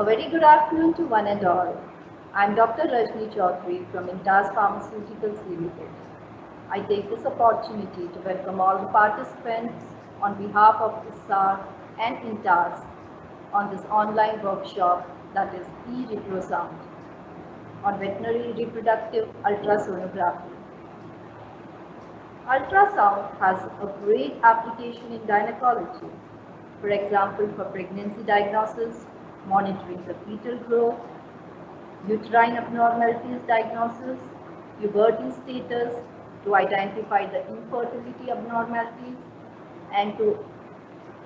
A very good afternoon to one and all. I am Dr. Rajni Chaudhary from Intas Pharmaceuticals Limited. I take this opportunity to welcome all the participants on behalf of ISAR and Intas on this online workshop that is e-Reprosound on veterinary reproductive ultrasonography. Ultrasound has a great application in gynecology. For example, for pregnancy diagnosis, monitoring the fetal growth, uterine abnormalities diagnosis, puberty status, to identify the infertility abnormalities, and to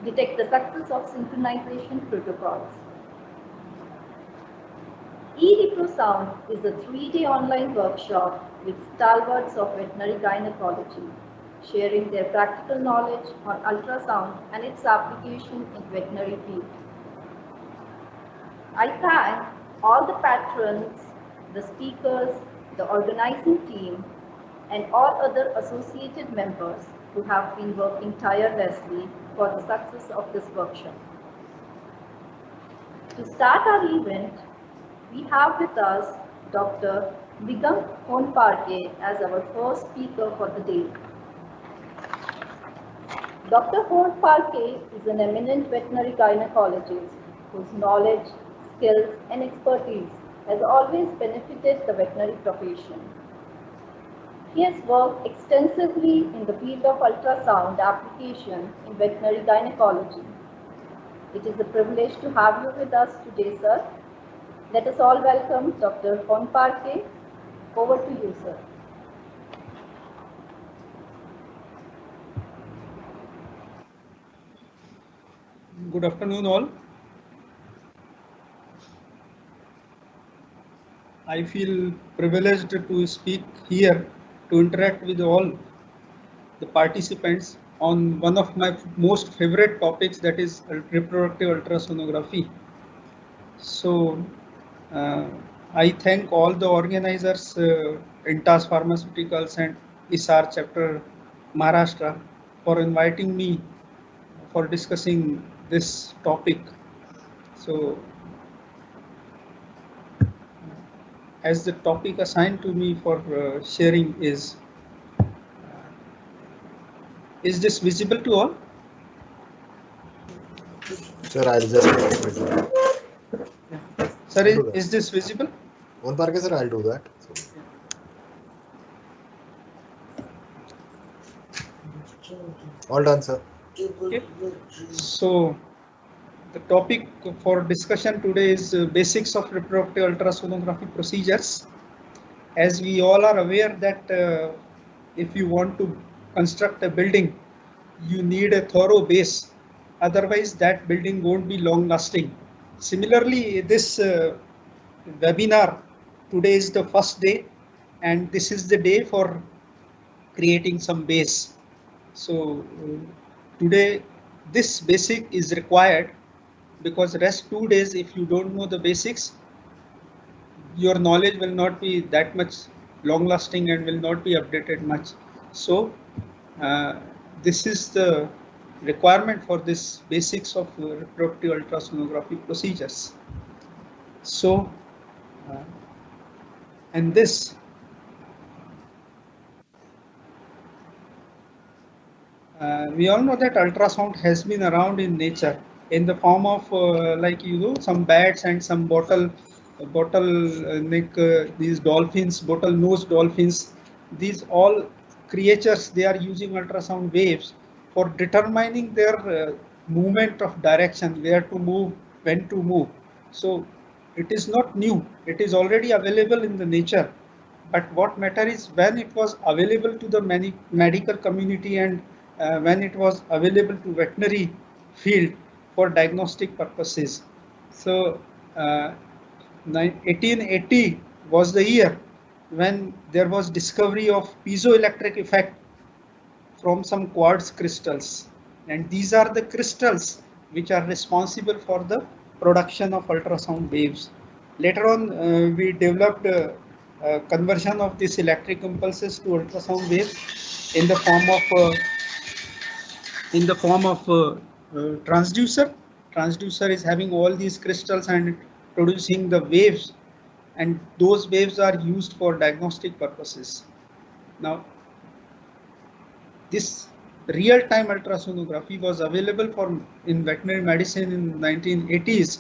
detect the success of synchronization protocols. e-Reprosound is a 3-day online workshop with stalwarts of veterinary gynecology, sharing their practical knowledge on ultrasound and its application in veterinary field. I thank all the patrons, the speakers, the organizing team, and all other associated members who have been working tirelessly for the success of this workshop. To start our event, we have with us Dr. Nigam Honparke as our first speaker for the day. Dr. Honparke is an eminent veterinary gynecologist whose knowledge, skills, and expertise has always benefited the veterinary profession. He has worked extensively in the field of ultrasound application in veterinary gynecology. It is a privilege to have you with us today, sir. Let us all welcome Dr. Honparke. Over to you, sir. Good afternoon, all. I feel privileged to speak here to interact with all the participants on one of my most favorite topics, that is reproductive ultrasonography. So I thank all the organizers, Intas Pharmaceuticals and ISAR chapter Maharashtra, for inviting me for discussing this topic. So as the topic assigned to me for sharing is this visible to all? Sir, I'll just Sir, is this visible? Honparke, sir, I'll do that. All done, sir. Okay. So the topic for discussion today is basics of reproductive ultrasonography procedures. As we all are aware that if you want to construct a building, you need a thorough base. Otherwise, that building won't be long lasting. Similarly, this webinar today is the first day, and this is the day for creating some base. So today this basic is required, because rest 2 days, if you don't know the basics, your knowledge will not be that much long lasting and will not be updated much. So this is the requirement for this basics of reproductive ultrasonography procedures. So and this we all know that ultrasound has been around in nature in the form of some bats and some bottle neck, these dolphins, bottle nose dolphins. These all creatures, they are using ultrasound waves for determining their movement of direction, where to move, when to move. So it is not new, it is already available in the nature. But what matter is when it was available to the medical community and when it was available to veterinary field for diagnostic purposes. So 1880 was the year when there was discovery of piezoelectric effect from some quartz crystals, and these are the crystals which are responsible for the production of ultrasound waves. Later on we developed conversion of these electric impulses to ultrasound waves in the form of transducer. Transducer is having all these crystals, and producing the waves, and those waves are used for diagnostic purposes. Now, this real-time ultrasonography was available in veterinary medicine in 1980s.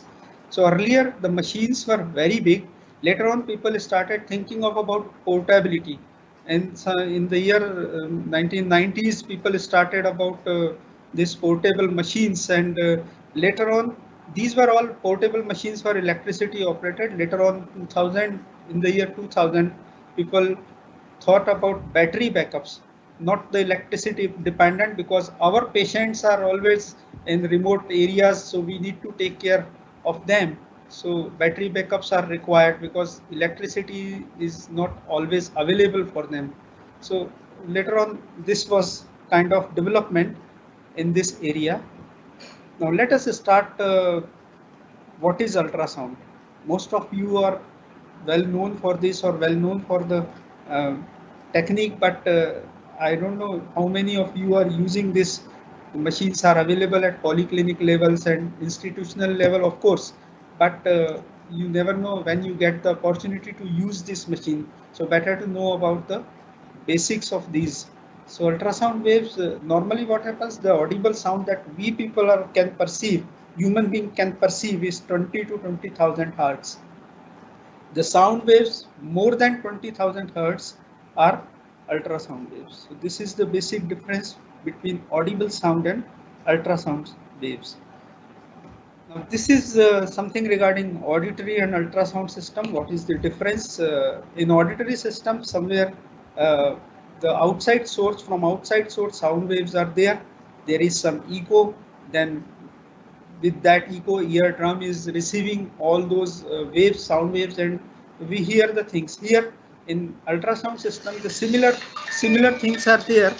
So earlier the machines were very big. Later on, people started thinking about portability, and so in the year 1990s, people started about these portable machines, and later on, these were all portable machines for electricity operated. Later on, in the year 2000, people thought about battery backups, not the electricity dependent, because our patients are always in remote areas, so we need to take care of them. So battery backups are required because electricity is not always available for them. So later on, this was kind of development in this area. Now let us start. What is ultrasound? Most of you are well known for this or well known for the uh, technique, but I don't know how many of you are using this. The machines are available at polyclinic levels and institutional level, of course, but you never know when you get the opportunity to use this machine. So better to know about the basics of these. So ultrasound waves, normally what happens, the audible sound that we people can perceive, human being can perceive, is 20 to 20,000 hertz. The sound waves more than 20,000 hertz are ultrasound waves. So this is the basic difference between audible sound and ultrasound waves. Now this is something regarding auditory and ultrasound system. What is the difference? In auditory system, somewhere the outside source, from outside source sound waves are there. There is some echo, then with that echo, eardrum is receiving all those waves, sound waves, and we hear the things. Here in ultrasound system, the similar things are there.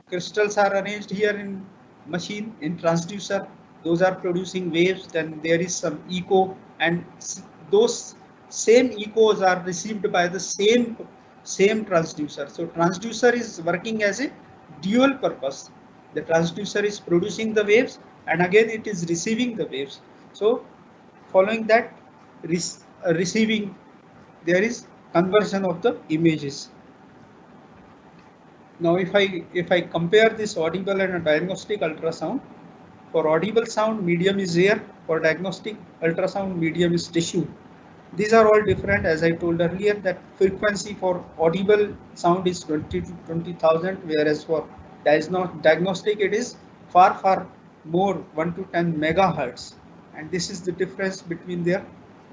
Crystals are arranged here in machine, in transducer. Those are producing waves. Then there is some echo, and those same echoes are received by the same transducer. So transducer is working as a dual purpose. The transducer is producing the waves, and again it is receiving the waves. So following that receiving, there is conversion of the images. Now if I compare this audible and a diagnostic ultrasound, for audible sound, medium is air. For diagnostic ultrasound, medium is tissue. These are all different. As I told earlier, that frequency for audible sound is 20 to 20,000, whereas for diagnostic it is far more, 1 to 10 megahertz, and this is the difference between their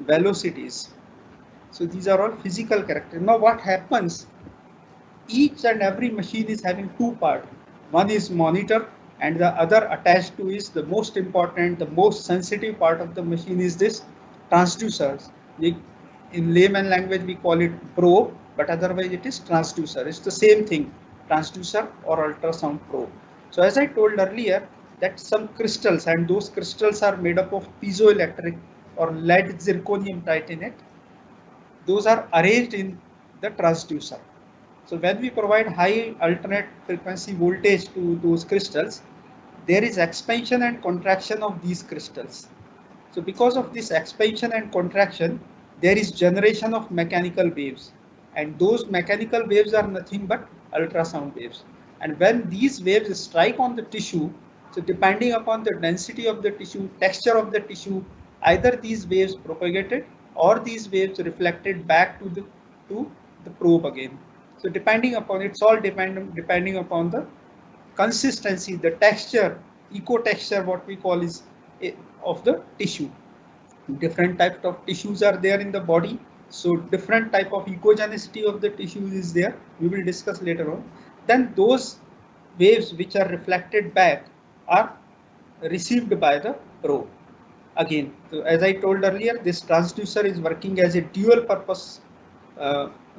velocities. So these are all physical characteristics. Now what happens? Each and every machine is having two parts. One is monitor, and the other attached to is the most important, the most sensitive part of the machine is this transducers. In layman language we call it probe, but otherwise it is transducer. It's the same thing, transducer or ultrasound probe. So as I told earlier, that some crystals, and those crystals are made up of piezoelectric or lead zirconium titanate. Those are arranged in the transducer. So when we provide high alternate frequency voltage to those crystals, there is expansion and contraction of these crystals. So because of this expansion and contraction, there is generation of mechanical waves, and those mechanical waves are nothing but ultrasound waves. And when these waves strike on the tissue, so depending upon the density of the tissue, texture of the tissue, either these waves propagated or these waves reflected back to the probe again. So depending upon, it's all depending upon the consistency, the texture, eco texture, what we call is of the tissue. Different types of tissues are there in the body, so different type of ecogenicity of the tissues is there. We will discuss later on. Then those waves which are reflected back are received by the probe. Again, so as I told earlier, this transducer is working as a dual purpose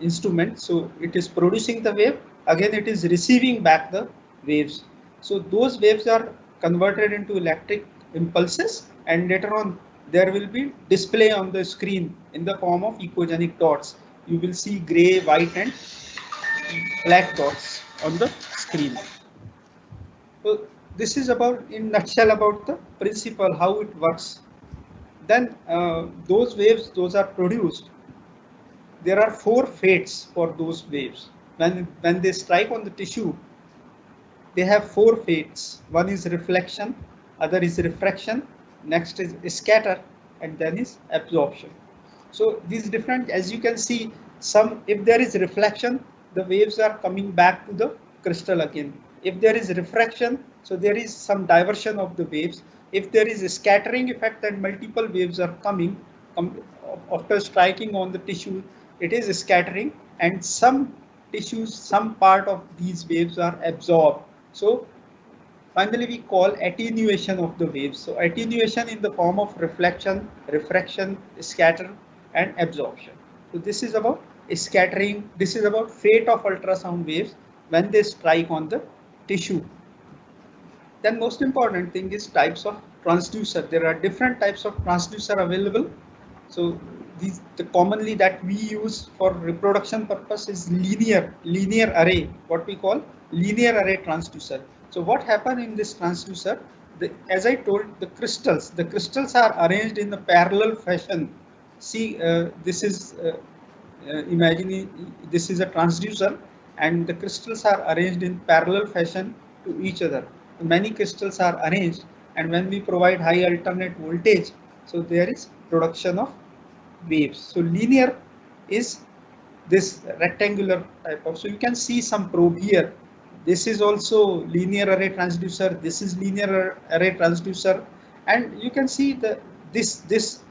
instrument. So it is producing the wave, again it is receiving back the waves. So those waves are converted into electric impulses, and later on there will be display on the screen in the form of ecogenic dots. You will see gray, white and black dots on the screen. So this is about, in nutshell, about the principle, how it works. then those waves, those are produced. There are 4 fates for those waves. When they strike on the tissue, they have 4 fates. One is reflection, other is refraction, next is scatter, and then is absorption. So these different, as you can see, some, if there is reflection, the waves are coming back to the crystal again. If there is refraction, so there is some diversion of the waves. If there is a scattering effect and multiple waves are coming after striking on the tissue, it is scattering, and some tissues, some part of these waves are absorbed. So finally we call attenuation of the waves. So attenuation in the form of reflection, refraction, scatter, and absorption. So this is about scattering. This is about fate of ultrasound waves when they strike on the tissue. Then most important thing is types of transducer. There are different types of transducer available. So these, the commonly that we use for reproduction purpose is linear array, what we call linear array transducer. So what happened in this transducer, as I told, the crystals are arranged in a parallel fashion. See, this is imagining this is a transducer, and the crystals are arranged in parallel fashion to each other. Many crystals are arranged, and when we provide high alternate voltage, so there is production of waves. So linear is this rectangular type of, so you can see some probe here. This is also linear array transducer, this is linear array transducer, and you can see the this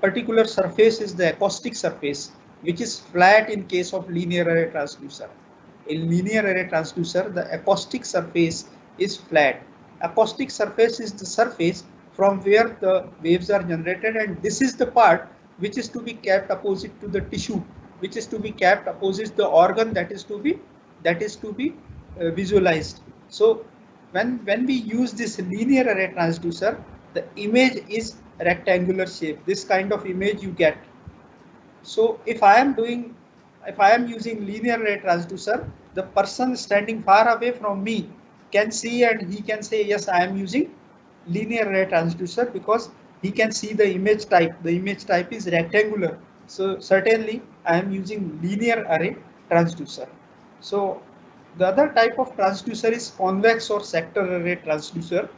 particular surface is the acoustic surface, which is flat in case of linear array transducer. In linear array transducer, the acoustic surface is flat. Acoustic surface is the surface from where the waves are generated, and this is the part which is to be kept opposite to the tissue, which is to be kept opposite the organ that is to be visualized. So when we use this linear array transducer, the image is rectangular shape. This kind of image you get. So if I am using linear array transducer, the person standing far away from me can see, and he can say, yes, I am using linear array transducer, because he can see the image type. The image type is rectangular. So certainly I am using linear array transducer. So the other type of transducer is convex or sector array transducer.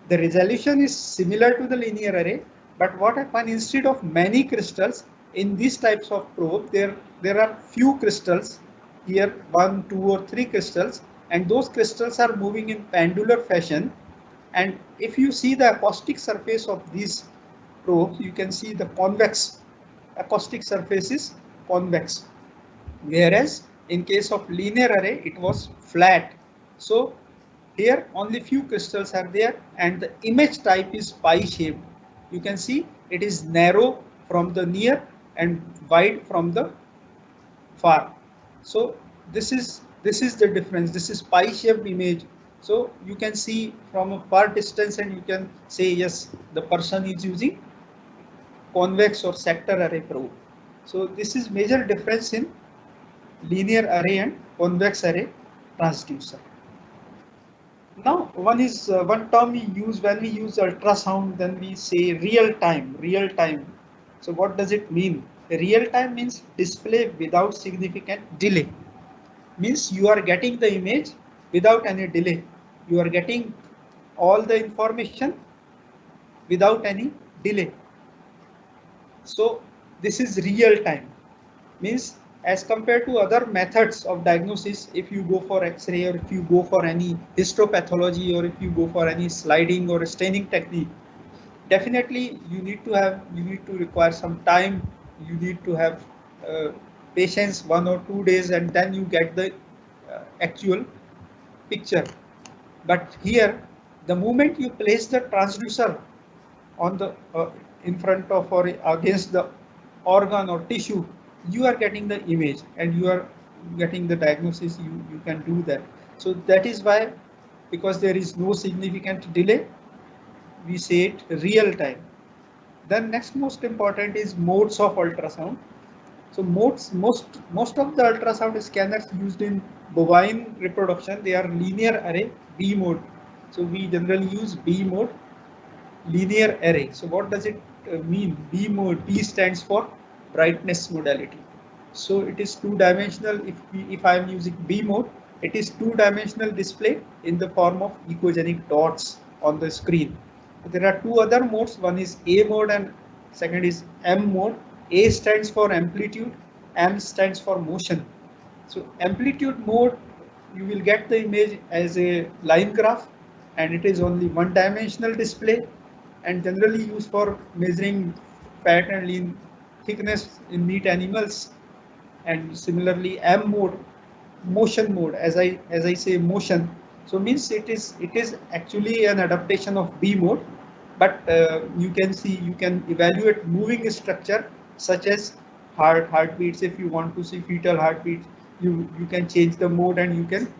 The resolution is similar to the linear array, but what happens, instead of many crystals in these types of probe, there are few crystals here, 1, 2, or 3 crystals, and those crystals are moving in pendular fashion. And if you see the acoustic surface of these probes, you can see the convex acoustic surface is convex, whereas in case of linear array it was flat. So here only few crystals are there, and the image type is pie shaped. You can see it is narrow from the near and wide from the far. So this is the difference. This is pie shaped image. So you can see from a far distance, and you can say, yes, the person is using convex or sector array probe. So this is major difference in linear array and convex array transducer. Now one term we use when we use ultrasound, then we say real time. So what does it mean? Real time means display without significant delay. Means you are getting the image without any delay. You are getting all the information without any delay. So this is real time. Means as compared to other methods of diagnosis, if you go for X-ray, or if you go for any histopathology, or if you go for any sliding or staining technique, definitely you need to require some time. You need to have patience, 1 or 2 days, and then you get the actual picture. But here, the moment you place the transducer on the in front of or against the organ or tissue, you are getting the image and you are getting the diagnosis. You can do that. So that is why, because there is no significant delay, we say it real time. Then next most important is modes of ultrasound. So most of the ultrasound scanners used in bovine reproduction, they are linear array B mode. So we generally use B mode linear array. So what does it mean? B mode, B stands for brightness modality. So it is two-dimensional. If I am using B mode, it is two-dimensional display in the form of echogenic dots on the screen. There are two other modes. One is A mode and second is M mode. A stands for amplitude, M stands for motion. So amplitude mode, you will get the image as a line graph, and it is only one-dimensional display and generally used for measuring fat and lean thickness in meat animals. And similarly, M mode, motion mode, as I say motion, so means it is actually an adaptation of B mode, but you can evaluate moving structure such as heartbeats. If you want to see fetal heartbeats, you can change the mode and you can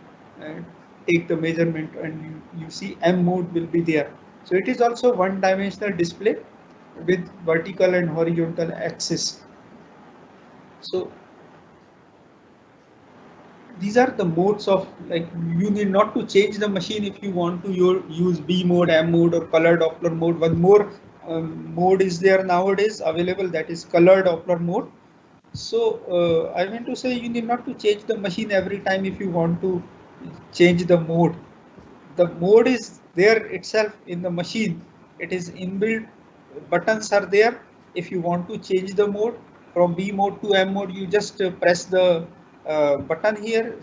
take the measurement, and you see M mode will be there. So it is also one-dimensional display with vertical and horizontal axis. So these are the modes of, like, you need not to change the machine if you want to use B mode, M mode, or color Doppler mode. One more mode is there nowadays available, that is color Doppler mode. So I mean to say, you need not to change the machine every time if you want to change the mode. The mode is there itself in the machine. It is inbuilt, buttons are there. If you want to change the mode from B mode to M mode, you just press the button here,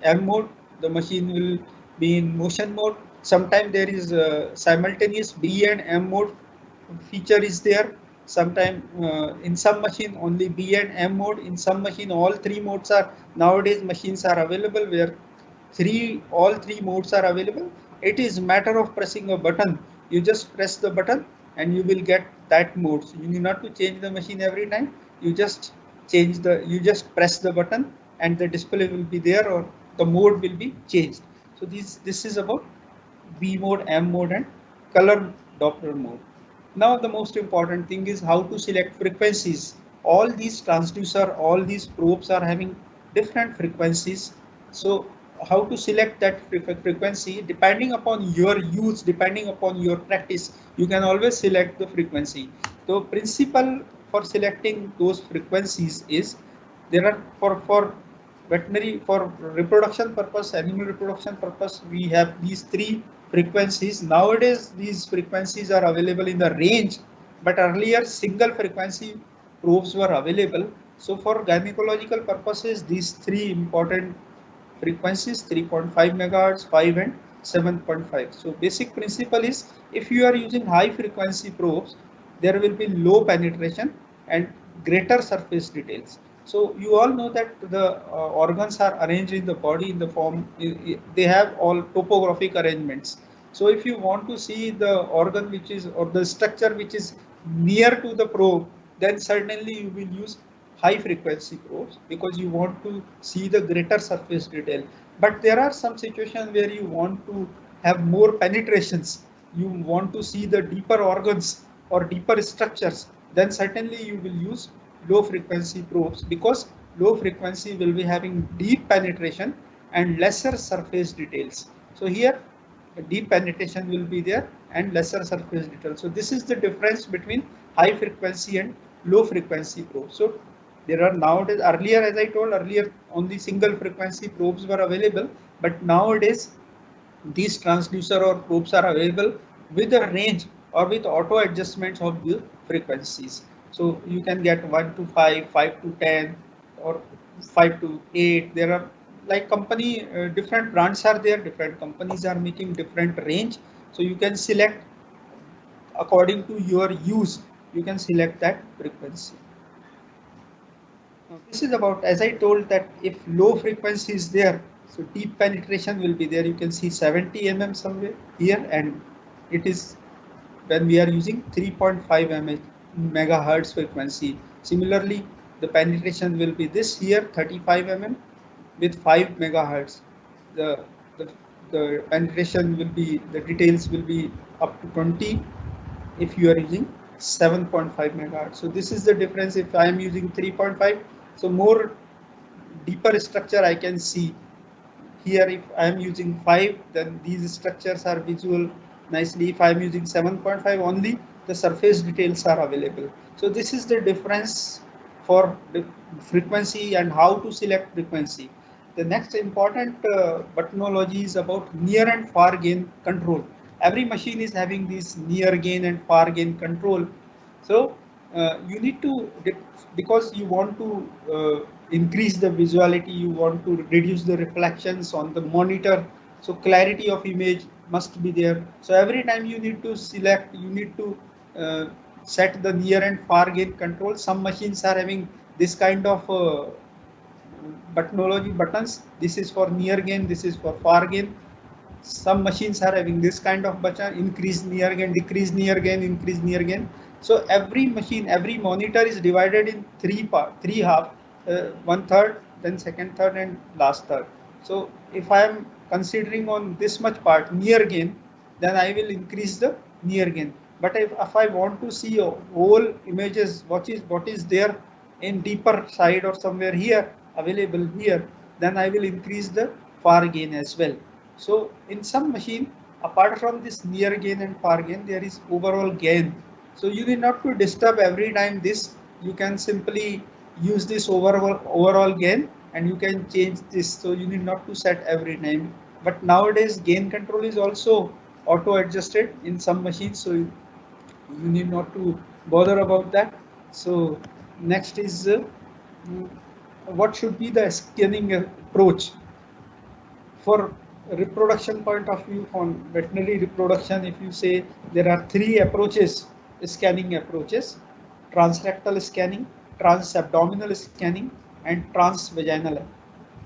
M mode, the machine will be in motion mode. Sometimes there is simultaneous B and M mode feature is there. Sometimes in some machine only B and M mode, in some machine all three modes are, nowadays machines are available where all three modes are available. It is matter of pressing a button. You just press the button and you will get that mode. So you need not to change the machine every time. You just press the button and the display will be there, or the mode will be changed. So this is about B mode, M mode, and color Doppler mode. Now the most important thing is how to select frequencies. All these transducer, all these probes are having different frequencies. So how to select that frequency, depending upon your use, depending upon your practice, you can always select the frequency. So principle for selecting those frequencies is, there are for veterinary, for reproduction purpose, animal reproduction purpose, we have these three frequencies. Nowadays these frequencies are available in the range, but earlier single frequency probes were available. So for gynecological purposes, these three important frequencies, 3.5 megahertz, 5 and 7.5. So basic principle is, if you are using high frequency probes, there will be low penetration and greater surface details. So you all know that the organs are arranged in the body in the form, they have all topographic arrangements. So if you want to see the organ which is, or the structure which is near to the probe, then certainly you will use high frequency probes because you want to see the greater surface detail. But there are some situations where you want to have more penetrations, you want to see the deeper organs or deeper structures, then certainly you will use low frequency probes, because low frequency will be having deep penetration and lesser surface details. So here deep penetration will be there and lesser surface detail. So this is the difference between high frequency and low frequency probes. So there are nowadays, earlier, as I told earlier, only single frequency probes were available, but nowadays these transducer or probes are available with a range or with auto adjustments of the frequencies. So you can get 1 to 5, 5 to 10, or 5 to 8. There are, like, company, different brands are there, different companies are making different range. So you can select according to your use, you can select that frequency. Now, this is about, as I told, that if low frequency is there, so deep penetration will be there. You can see 70 mm somewhere here, and it is when we are using 3.5 megahertz frequency. Similarly, the penetration will be this here, 35 mm with 5 megahertz. The penetration will be, the details will be up to 20 if you are using 7.5 megahertz. So this is the difference. If I am using 3.5, so more deeper structure I can see. Here if I am using 5, then these structures are visual nicely. If I am using 7.5 only, the surface details are available. So this is the difference for the frequency and how to select frequency. The next important buttonology is about near and far gain control. Every machine is having this near gain and far gain control. So you need to, because you want to increase the visuality, you want to reduce the reflections on the monitor, so clarity of image must be there. So every time you need to select, you need to set the near and far gain control. Some machines are having this kind of buttonology buttons. This is for near gain, this is for far gain. Some machines are having this kind of button: increase near gain, decrease near gain, increase near gain. So every machine, every monitor is divided in three half, one third, then second third, and last third. So if I am considering on this much part near gain, then I will increase the near gain. But if I want to see whole images, what is there in deeper side or somewhere here available here, then I will increase the far gain as well. So in some machine, apart from this near gain and far gain, there is overall gain. So you need not to disturb every time this. You can simply use this overall gain, and you can change this. So you need not to set every time. But nowadays gain control is also auto adjusted in some machines, so you need not to bother about that. So next is what should be the scanning approach for reproduction point of view. On veterinary reproduction, if you say, there are three approaches, scanning approaches: transrectal scanning, transabdominal scanning, and transvaginal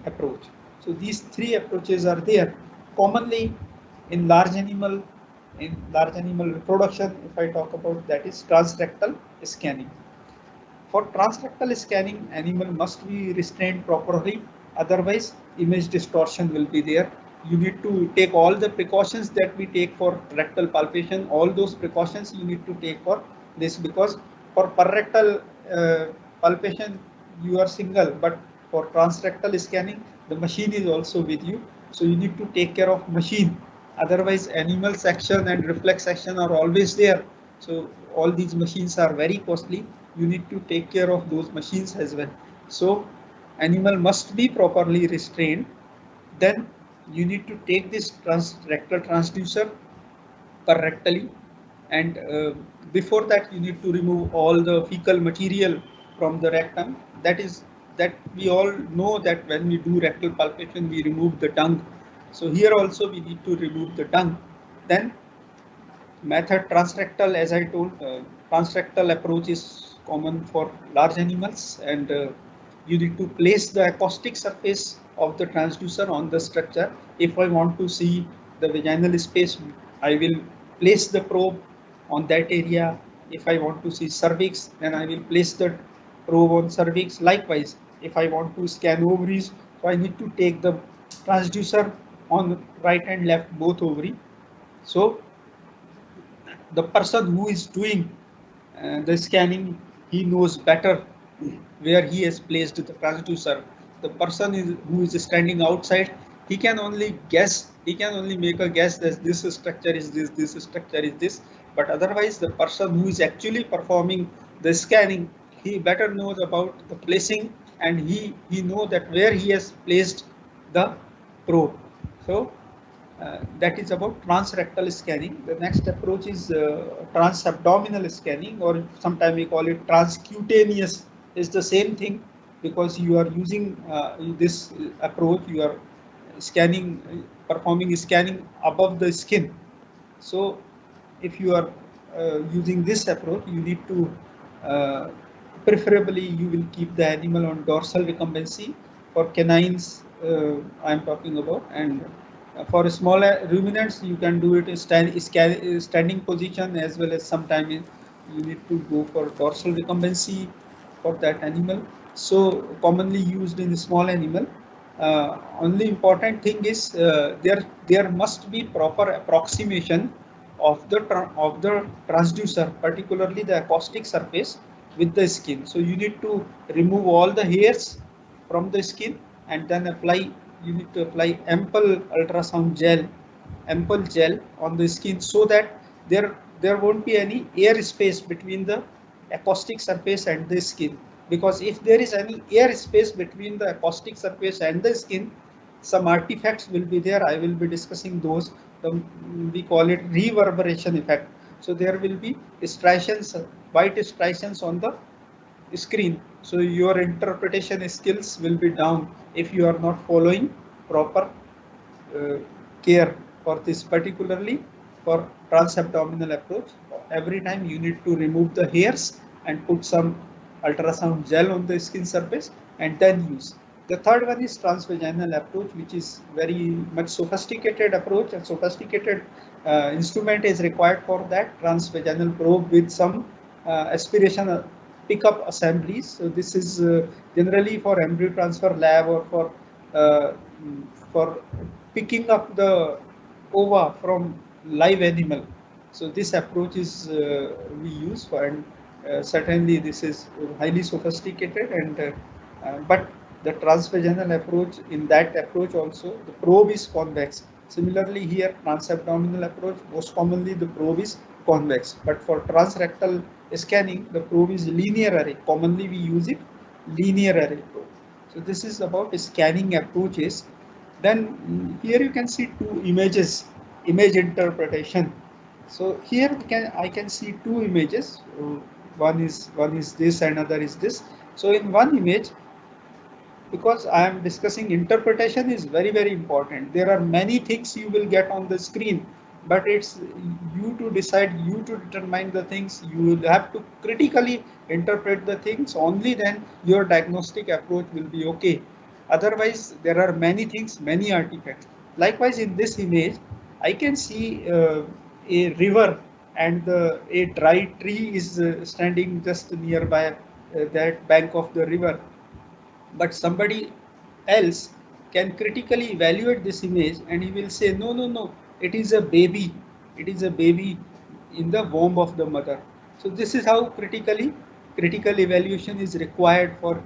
approach. So these three approaches are there commonly in large animal. In large animal reproduction, if I talk about, that is transrectal scanning. For transrectal scanning, animal must be restrained properly, otherwise image distortion will be there. You need to take all the precautions that we take for rectal palpation. All those precautions you need to take for this, because for perrectal palpation you are single, but for transrectal scanning the machine is also with you. So you need to take care of machine, otherwise animal section and reflex section are always there. So all these machines are very costly. You need to take care of those machines as well. So animal must be properly restrained. Then you need to take this rectal transducer rectally, and before that you need to remove all the fecal material from the rectum. That we all know that when we do rectal palpation we remove the dung. So here also we need to remove the dung. Then method transrectal, as I told, transrectal approach is common for large animals, and you need to place the acoustic surface of the transducer on the structure. If I want to see the vaginal space, I will place the probe on that area. If I want to see cervix, then I will place the probe on cervix. Likewise, if I want to scan ovaries, so I need to take the transducer on right and left both ovary. So the person who is doing the scanning, he knows better where he has placed the transducer. The person who is standing outside, he can only guess, he can only make a guess that this structure is this structure is this. But otherwise, the person who is actually performing the scanning, he better knows about the placing, and he know that where he has placed the probe. So that is about transrectal scanning. The next approach is transabdominal scanning, or sometimes we call it transcutaneous. Is the same thing, because you are using this approach, you are scanning, performing scanning above the skin. So if you are using this approach, you need to preferably you will keep the animal on dorsal recumbency. For canines I am talking about, and for smaller ruminants you can do it in standing position, as well as sometimes you need to go for dorsal recumbency for that animal. So commonly used in small animal. Only important thing is there must be proper approximation of the transducer, particularly the acoustic surface with the skin. So you need to remove all the hairs from the skin, and then you need to apply ample ultrasound gel, ample gel on the skin, so that there there won't be any air space between the acoustic surface and the skin, because if there is any air space between the acoustic surface and the skin, some artifacts will be there. I will be discussing those. We call it reverberation effect. So there will be striations, white striations on the screen. So your interpretation skills will be down if you are not following proper care for this, particularly for transabdominal approach. Every time you need to remove the hairs and put some ultrasound gel on the skin surface and then use. The third one is transvaginal approach, which is very much sophisticated approach. A sophisticated instrument is required for that, transvaginal probe with some aspiration pickup assemblies. So this is generally for embryo transfer lab or for picking up the ova from live animal. So this approach is we use for, and certainly this is highly sophisticated, and but the transvaginal approach, in that approach also the probe is convex. Similarly here, transabdominal approach, most commonly the probe is convex, but for transrectal scanning the probe is linear array. Commonly we use it linear array probe. So this is about scanning approaches. Then here you can see two images, image interpretation. So here I can see two images. One is this, another is this. So in one image, because I am discussing interpretation is very important. There are many things you will get on the screen, but it's you to decide, you to determine the things. You will have to critically interpret the things. Only then your diagnostic approach will be okay. Otherwise, there are many things, many artifacts. Likewise, in this image, I can see a river and a dry tree is standing just nearby that bank of the river. But somebody else can critically evaluate this image and he will say, no, it is a baby. It is a baby in the womb of the mother. So this is how critical evaluation is required for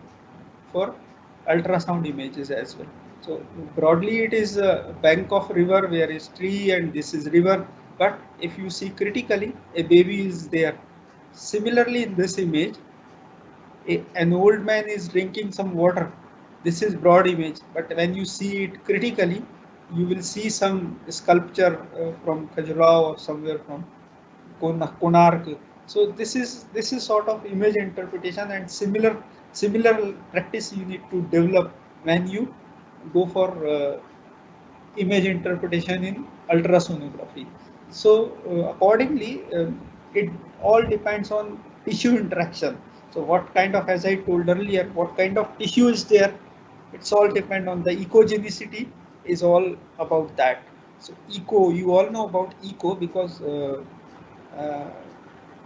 ultrasound images as well. So broadly it is a bank of river where is tree and this is river. But if you see critically, a baby is there. Similarly in this image, an old man is drinking some water. This is broad image, but when you see it critically, you will see some sculpture from Khajuraho or somewhere from Konark. So this is sort of image interpretation, and similar practice you need to develop when you go for image interpretation in ultrasonography. So accordingly, it all depends on tissue interaction. So what kind of, as I told earlier, what kind of tissue is there, it's all depend on the echogenicity, is all about that. So echo, you all know about echo because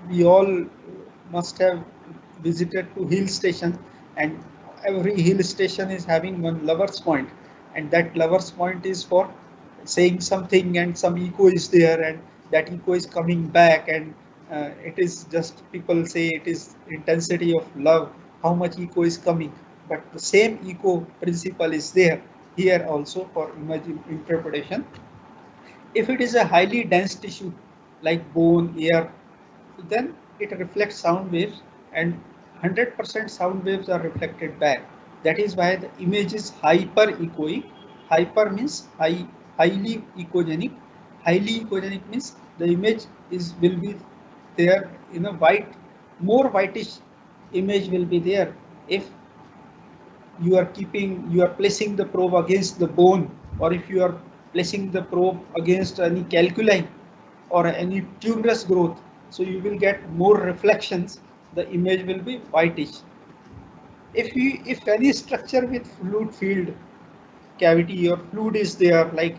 we all must have visited to hill station, and every hill station is having one lover's point, and that lover's point is for saying something, and some echo is there, and that echo is coming back, and it is just, people say it is intensity of love, how much echo is coming, but the same echo principle is there here also for image interpretation. If it is a highly dense tissue like bone, air, then it reflects sound waves, and 100% sound waves are reflected back. That is why the image is hyper-echoic. Hyper means highly echogenic. Highly echogenic means the image will be there in a white, more whitish image will be there if you are placing the probe against the bone, or if you are placing the probe against any calculi or any tuberous growth. So you will get more reflections, the image will be whitish. If any structure with fluid filled cavity or fluid is there, like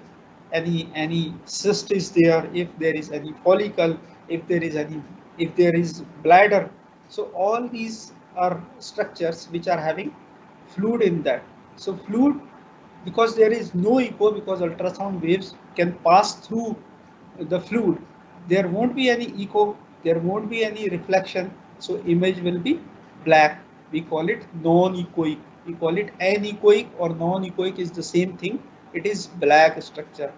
any cyst is there, if there is any follicle, if there is bladder, so all these are structures which are having fluid in that. So fluid, because there is no echo, because ultrasound waves can pass through the fluid, there won't be any echo, there won't be any reflection, so image will be black. We call it non-echoic. We call it anechoic or non-echoic is the same thing. It is black structure.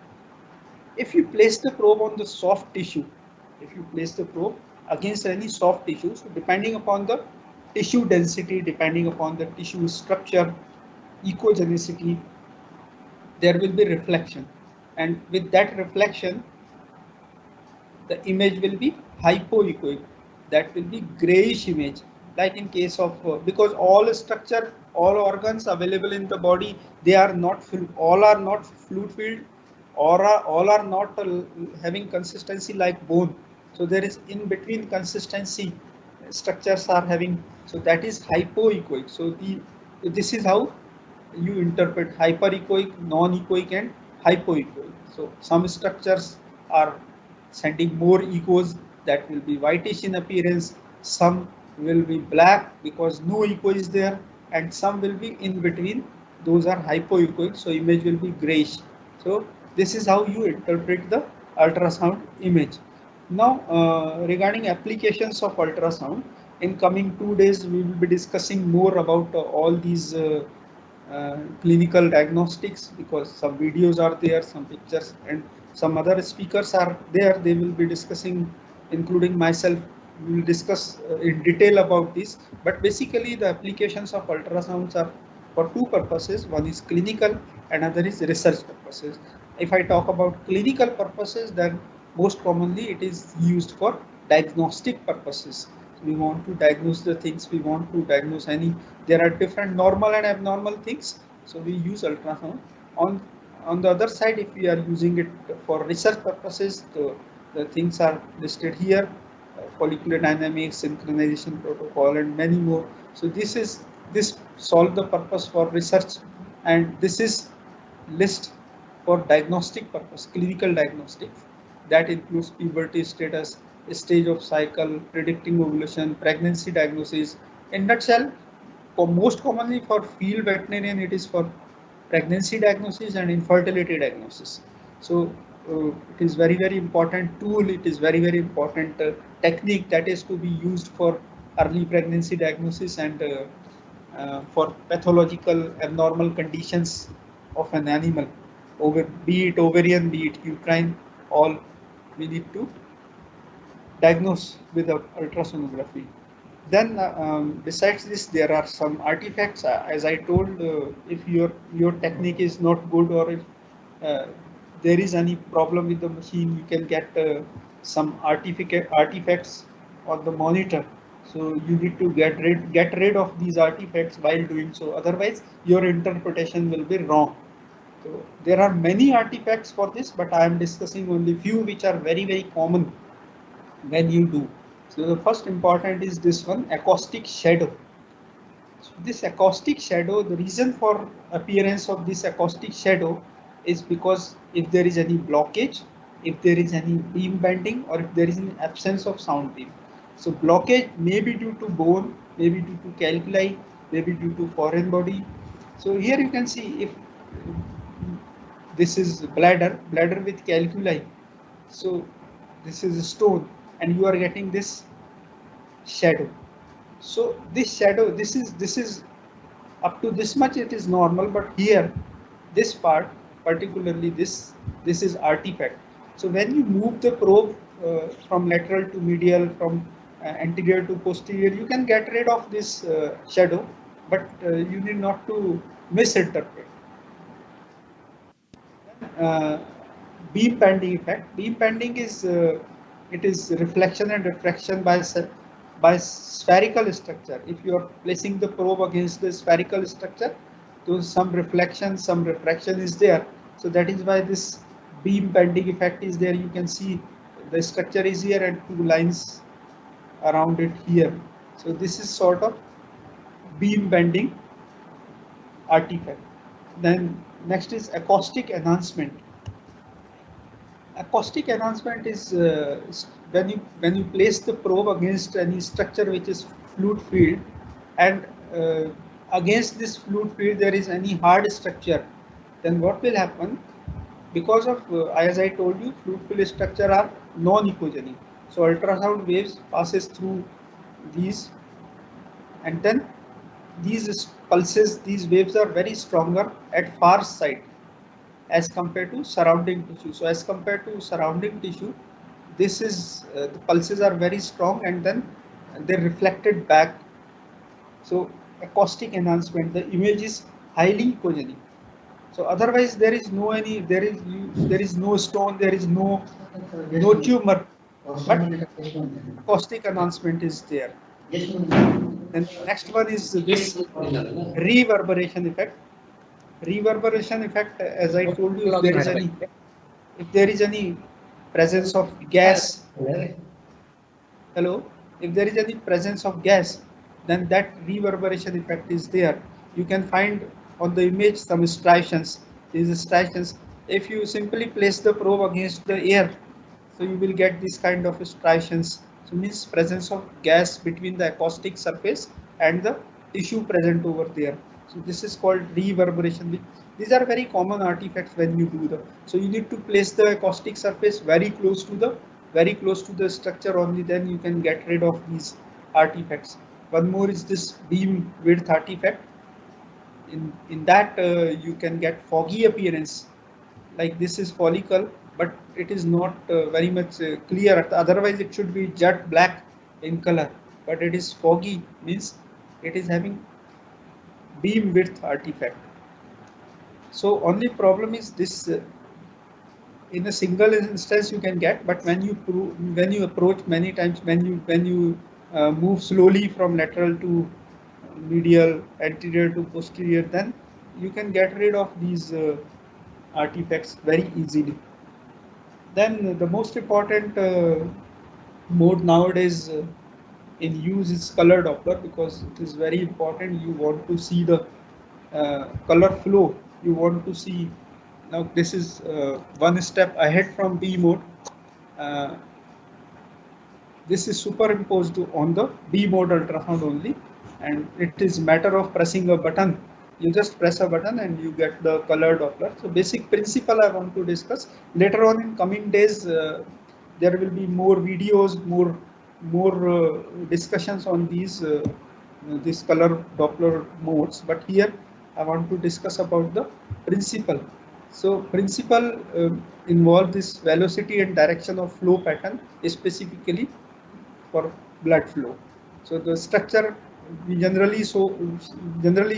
If you place the probe on the soft tissue, if you place the probe against any soft tissue. So depending upon the tissue density, depending upon the tissue structure, echogenicity, there will be reflection, and with that reflection the image will be hypoechoic, that will be grayish image, like in case of because all structure, all organs available in the body, they are not all are not fluid filled, or all are not having consistency like bone. So there is in between consistency, structures are having, so that is hypoechoic. So this is how you interpret hyperechoic, non-echoic and hypoechoic. So some structures are sending more echoes, that will be whitish in appearance, some will be black because no echo is there, and some will be in between, those are hypoechoic, so image will be grayish. So this is how you interpret the ultrasound image. Now regarding applications of ultrasound, in coming 2 days we will be discussing more about all these clinical diagnostics, because some videos are there, some pictures, and some other speakers are there. They will be discussing, including myself. We will discuss in detail about this. But basically, the applications of ultrasounds are for two purposes. One is clinical, another is research purposes. If I talk about clinical purposes, then most commonly it is used for diagnostic purposes. We want to diagnose the things, we want to diagnose any, there are different normal and abnormal things, so we use ultrasound. On the other side, if we are using it for research purposes, the things are listed here, follicular dynamics, synchronization protocol, and many more. So this solve the purpose for research, and this is list for diagnostic purpose, clinical diagnostics, that includes puberty status, stage of cycle, predicting ovulation, pregnancy diagnosis. In nutshell, for most commonly for field veterinarian, it is for pregnancy diagnosis and infertility diagnosis. So it is very important tool. It is very important technique that is to be used for early pregnancy diagnosis and for pathological abnormal conditions of an animal, be it ovarian, be it uterine, all we need to diagnose with ultrasonography. Then besides this, there are some artifacts. As I told, if your technique is not good, or if there is any problem with the machine, you can get some artifacts on the monitor. So you need to get rid of these artifacts while doing so. Otherwise, your interpretation will be wrong. So there are many artifacts for this, but I am discussing only few which are very common when you do. So the first important is this one, acoustic shadow. So this acoustic shadow, the reason for appearance of this acoustic shadow is because if there is any blockage, if there is any beam bending, or if there is an absence of sound beam. So blockage may be due to bone, may be due to calculi, may be due to foreign body. So here you can see, if this is bladder with calculi, so this is a stone, and you are getting this shadow. So this shadow, this is up to this much it is normal, but here this part, particularly this is artifact. So when you move the probe from lateral to medial, from anterior to posterior, you can get rid of this shadow, but you need not to misinterpret. Beam bending effect. Beam bending is it is reflection and refraction by spherical structure. If you are placing the probe against the spherical structure, so some reflection, some refraction is there. So that is why this beam bending effect is there. You can see the structure is here and two lines around it here. So this is sort of beam bending artifact. Then next is acoustic enhancement. Acoustic enhancement is when you place the probe against any structure which is fluid filled, and against this fluid field there is any hard structure, then what will happen? Because of as I told you, fluid filled structure are non-echogenic. So ultrasound waves passes through these, and then these pulses, these waves are very stronger at far side as compared to surrounding tissue. So as compared to surrounding tissue, this is the pulses are very strong and then they're reflected back. So acoustic enhancement, the image is highly echogenic. So otherwise there is no no stone, there is no tumor, but acoustic enhancement is there. And next one is this reverberation effect. Reverberation effect, as I told you, if there is any presence of gas, hello, if there is any presence of gas, then that reverberation effect is there. You can find on the image some striations. These striations, if you simply place the probe against the air, so you will get this kind of striations. So means presence of gas between the acoustic surface and the tissue present over there. So this is called reverberation. These are very common artifacts when you do the. So you need to place the acoustic surface very close to the structure, only then you can get rid of these artifacts. One more is this beam width artifact. In that you can get foggy appearance, like this is follicle, but it is not very much clear. Otherwise it should be jet black in color, but it is foggy, means it is having beam width artifact. So only problem is this, in a single instance you can get, but when you approach many times, when you move slowly from lateral to medial, anterior to posterior, then you can get rid of these artifacts very easily. Then the most important mode nowadays in use is color Doppler, because it is very important. You want to see the color flow. You want to see, now this is one step ahead from B mode. This is superimposed on the B mode ultrasound only, and it is matter of pressing a button. You just press a button and you get the color Doppler. So basic principle I want to discuss. Later on in coming days, there will be more videos, more discussions on these color Doppler modes. But here I want to discuss about the principle. So principle involve this velocity and direction of flow pattern, specifically for blood flow. So the structure, we generally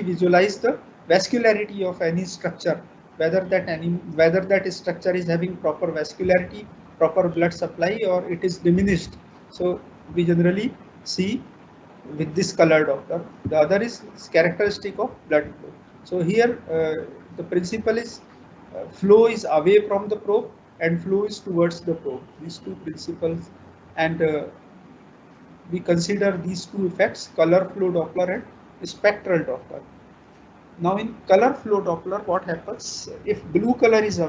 visualize the vascularity of any structure, whether that structure is having proper vascularity, proper blood supply, or it is diminished. So we generally see with this color Doppler. The other is characteristic of blood flow. So here the principle is flow is away from the probe and flow is towards the probe. These two principles, and we consider these two effects, color flow Doppler and spectral Doppler. Now in color flow Doppler, what happens? If blue color is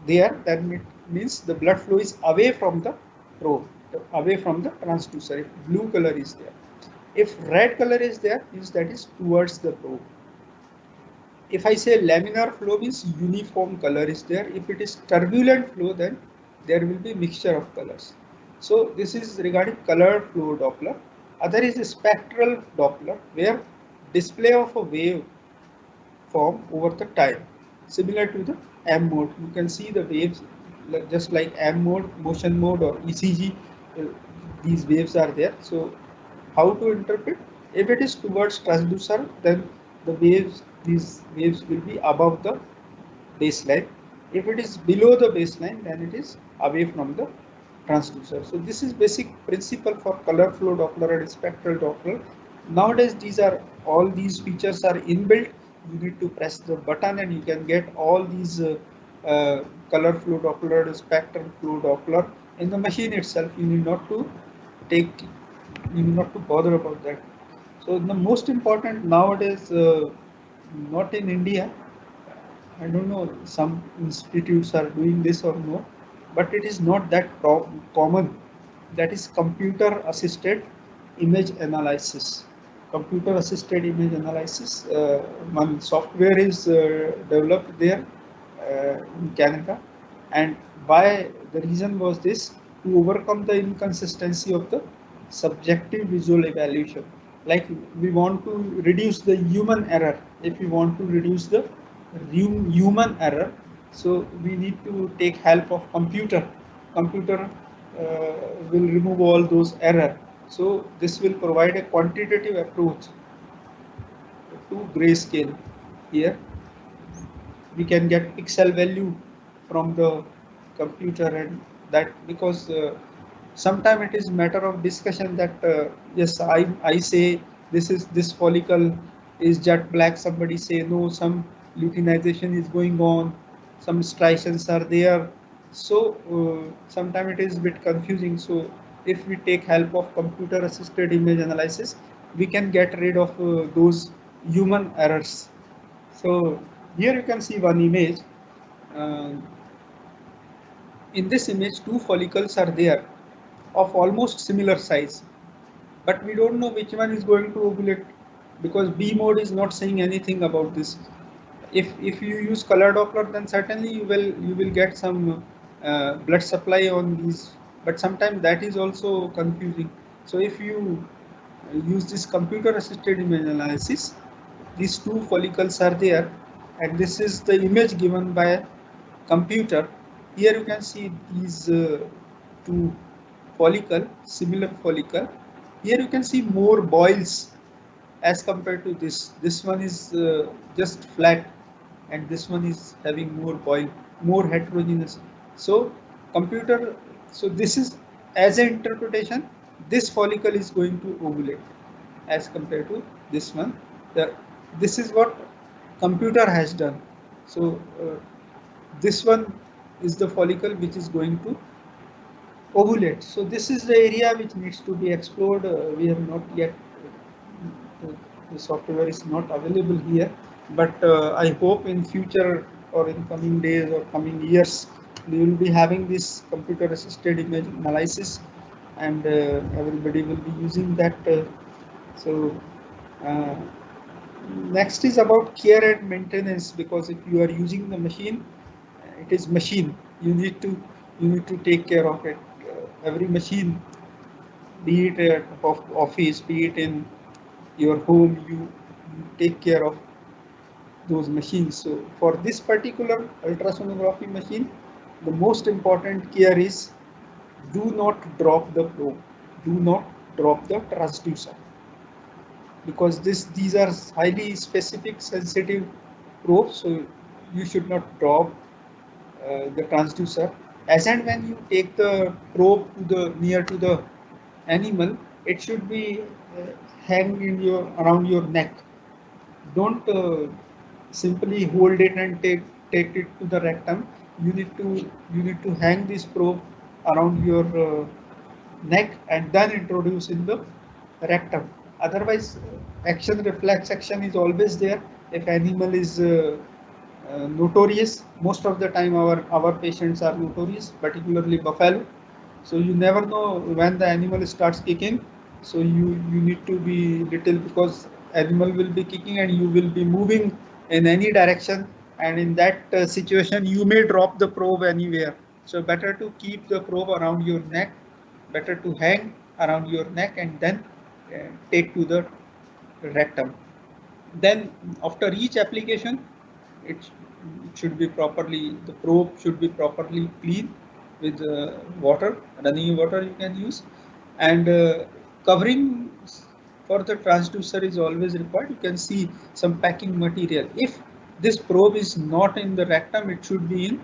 there, then it means the blood flow is away from the probe, away from the transducer. If blue color is there, if red color is there, means that is towards the probe. If I say laminar flow, means uniform color is there. If it is turbulent flow, then there will be mixture of colors. So this is regarding color flow Doppler. Other is spectral Doppler, where display of a wave form over the time, similar to the M mode. You can see the waves just like M mode, motion mode, or ECG. These waves are there. So how to interpret? If it is towards transducer, then the these waves will be above the baseline. If it is below the baseline, then it is away from the transducer. So this is basic principle for color flow Doppler and spectral Doppler. Nowadays all these features are inbuilt. You need to press the button and you can get all these color flow Doppler and spectral flow Doppler in the machine itself. You need not to bother about that. So the most important nowadays, not in India, I don't know, some institutes are doing this or no, but it is not that common. That is computer assisted image analysis. Computer assisted image analysis. One software is developed there in Canada, and why the reason was this: to overcome the inconsistency of the subjective visual evaluation. Like we want to reduce the human error. If we want to reduce the human error, so we need to take help of computer will remove all those error. So this will provide a quantitative approach to grayscale. Here we can get pixel value from the computer, and that because sometimes it is matter of discussion that yes, I say this follicle is jet black, somebody say no, some luteinization is going on, some striations are there. So sometimes it is a bit confusing. So if we take help of computer assisted image analysis, we can get rid of those human errors. So here you can see one image. Uh, in this image, two follicles are there of almost similar size, but we don't know which one is going to ovulate because B mode is not saying anything about this. If you use color Doppler, then certainly you will get some blood supply on these, but sometimes that is also confusing. So if you use this computer assisted image analysis, these two follicles are there, and this is the image given by a computer. Here you can see these two follicle, similar follicle. Here you can see more boils as compared to this. This one is just flat, and this one is having more boil, more heterogeneous. So computer, so this is as an interpretation, this follicle is going to ovulate as compared to this one. This is what computer has done. So this one is the follicle which is going to ovulate. So this is the area which needs to be explored. We have not yet, the software is not available here, but I hope in future or in coming days or coming years, we will be having this computer assisted image analysis, and everybody will be using that. So next is about care and maintenance, because if you are using the machine, it is machine, you need to take care of it. Every machine, be it at office, be it in your home, you take care of those machines. So for this particular ultrasonography machine, the most important care is do not drop the probe, do not drop the transducer, because these are highly specific sensitive probes, so you should not drop the transducer. As and when you take the probe to near to the animal, it should be hang in around your neck. Don't simply hold it and take it to the rectum. You need to hang this probe around your neck and then introduce in the rectum. Otherwise, action reflex action is always there. If animal is notorious, most of the time our patients are notorious, particularly buffalo. So you never know when the animal starts kicking. So you need to be little, because animal will be kicking and you will be moving in any direction, and in that situation you may drop the probe anywhere. So better to keep the probe around your neck, better to hang around your neck and then take to the rectum. Then after each application, it should be properly, the probe should be properly clean with water, running water you can use, and covering for the transducer is always required. You can see some packing material. If this probe is not in the rectum, it should be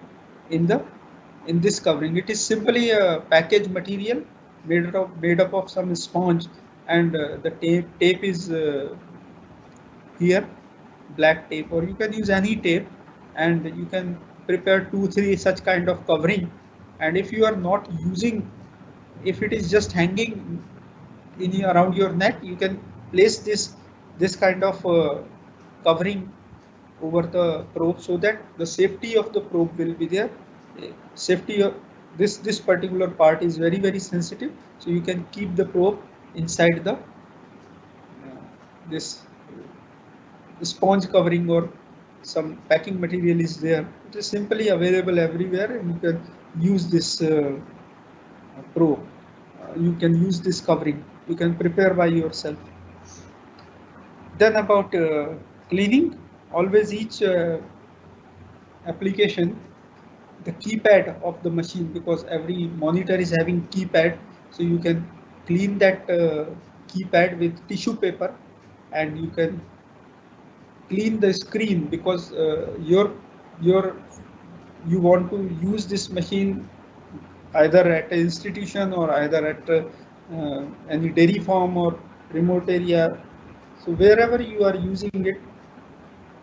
in this covering. It is simply a package material made up of some sponge, and the tape is here, black tape, or you can use any tape, and you can prepare 2-3 such kind of covering. And if you are not using, if it is just hanging around your neck, you can place this kind of covering over the probe, so that the safety of the probe will be there. Safety of this particular part is very sensitive, so you can keep the probe inside the this sponge covering, or some packing material is there. It is simply available everywhere, and you can use this probe. You can use this covering. You can prepare by yourself. Then about cleaning, always each application the keypad of the machine, because every monitor is having keypad, so you can clean that keypad with tissue paper, and you can clean the screen, because you want to use this machine either at an institution or either at any dairy farm or remote area. So wherever you are using it,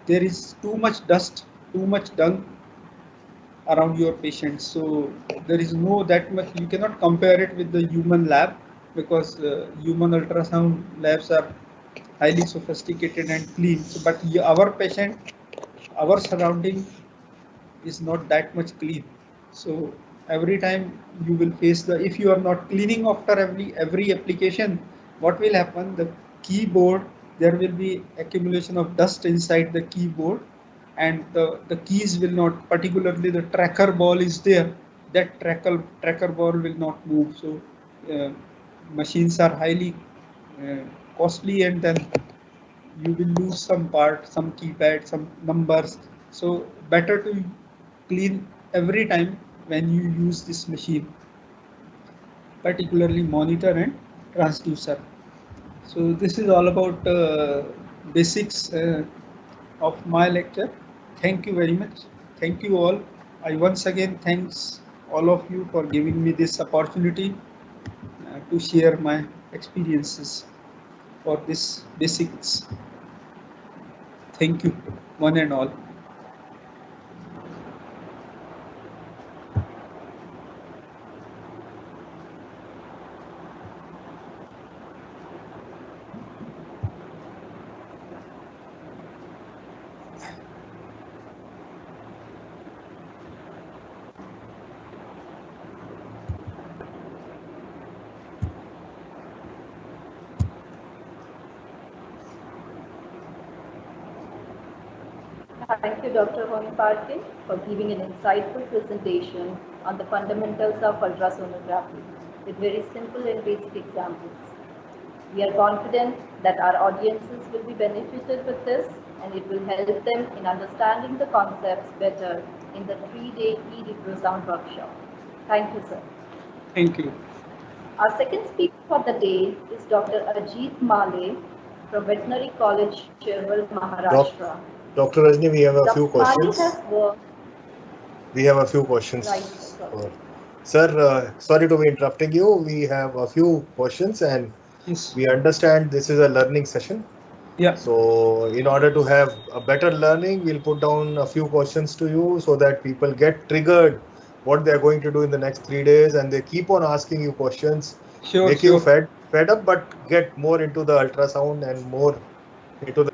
there is too much dust, too much dung around your patients. So there is no that much, you cannot compare it with the human lab, because human ultrasound labs are highly sophisticated and clean. So, but our patient, our surrounding is not that much clean. So every time you will face the, if you are not cleaning after every application, what will happen? The keyboard, there will be accumulation of dust inside the keyboard, and the keys will not, particularly the tracker ball is there, that tracker ball will not move. So machines are highly costly, and then you will lose some part, some keypad, some numbers. So better to clean every time when you use this machine, particularly monitor and transducer. So this is all about basics of my lecture. Thank you very much. Thank you all. I once again thanks all of you for giving me this opportunity to share my experiences for this basics. Thank you, one and all. Thank you, Dr. Honi Parke, for giving an insightful presentation on the fundamentals of ultrasonography with very simple and basic examples. We are confident that our audiences will be benefited with this, and it will help them in understanding the concepts better in the 3-day e-reprosound workshop. Thank you, sir. Thank you. Our second speaker for the day is Dr. Ajit Male from Veterinary College, Cherwal, Maharashtra. Dr. Rajni, we have a few questions. We have a few questions. Right, sir, sorry to be interrupting you. We have a few questions, and yes, we understand this is a learning session. Yeah. So in order to have a better learning, we'll put down a few questions to you so that people get triggered what they're going to do in the next 3 days, and they keep on asking you questions. Sure, make sure. you fed up, but get more into the ultrasound and more into the.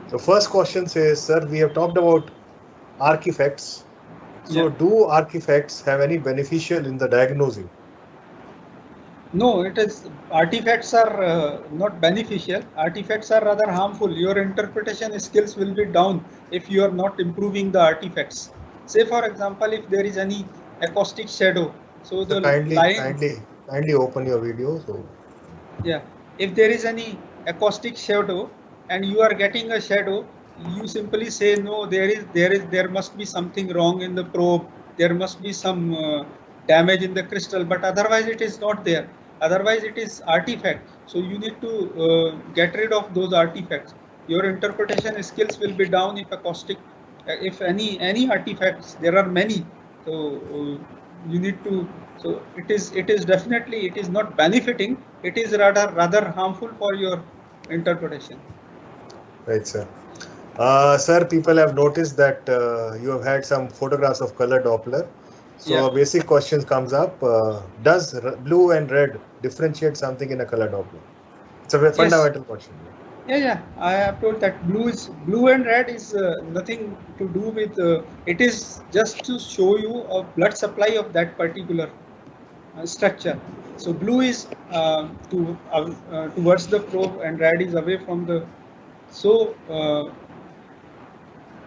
So first question says, sir, we have talked about artifacts. So Yeah. do artifacts have any beneficial in the diagnosing? No, it is, artifacts are not beneficial. Artifacts are rather harmful. Your interpretation skills will be down if you are not improving the artifacts. Say for example, if there is any acoustic shadow, so the kindly open your video. So yeah, if there is any acoustic shadow and you are getting a shadow, you simply say no, there must be something wrong in the probe, there must be some damage in the crystal, but otherwise it is not there. Otherwise it is artifact. So you need to get rid of those artifacts. Your interpretation skills will be down if acoustic, if any artifacts, there are many. So you need to. So it is definitely, it is not benefiting. It is rather harmful for your interpretation. Right, sir. Sir, people have noticed that you have had some photographs of color Doppler. So Yeah. A basic question comes up, does blue and red differentiate something in a color Doppler? It's a very fundamental question. Yeah, I have told that blue and red is nothing to do with, it is just to show you a blood supply of that particular structure. So blue is towards the probe and red is away from the. So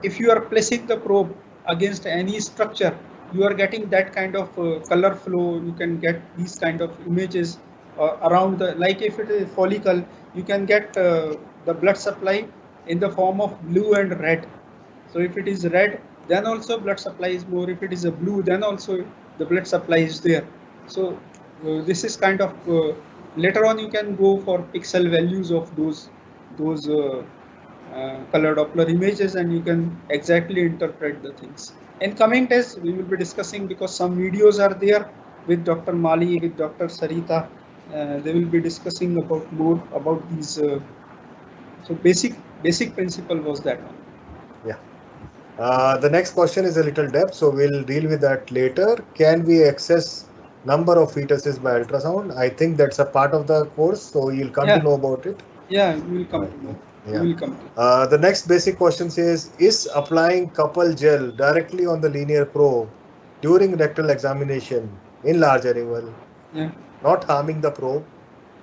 if you are placing the probe against any structure, you are getting that kind of color flow. You can get these kind of images around the, like if it is follicle, you can get the blood supply in the form of blue and red. So if it is red, then also blood supply is more. If it is a blue, then also the blood supply is there. So this is kind of later on you can go for pixel values of those color Doppler images, and you can exactly interpret the things. In coming days, we will be discussing, because some videos are there with Dr. Mali, with Dr. Sarita. They will be discussing about more about these. So basic principle was that one. Yeah. The next question is a little depth, so we'll deal with that later. Can we access number of fetuses by ultrasound? I think that's a part of the course, so you'll come to know about it. Yeah, we will come to know. Yeah. We will come to. The next basic question says, is applying couple gel directly on the linear probe during rectal examination in large animal not harming the probe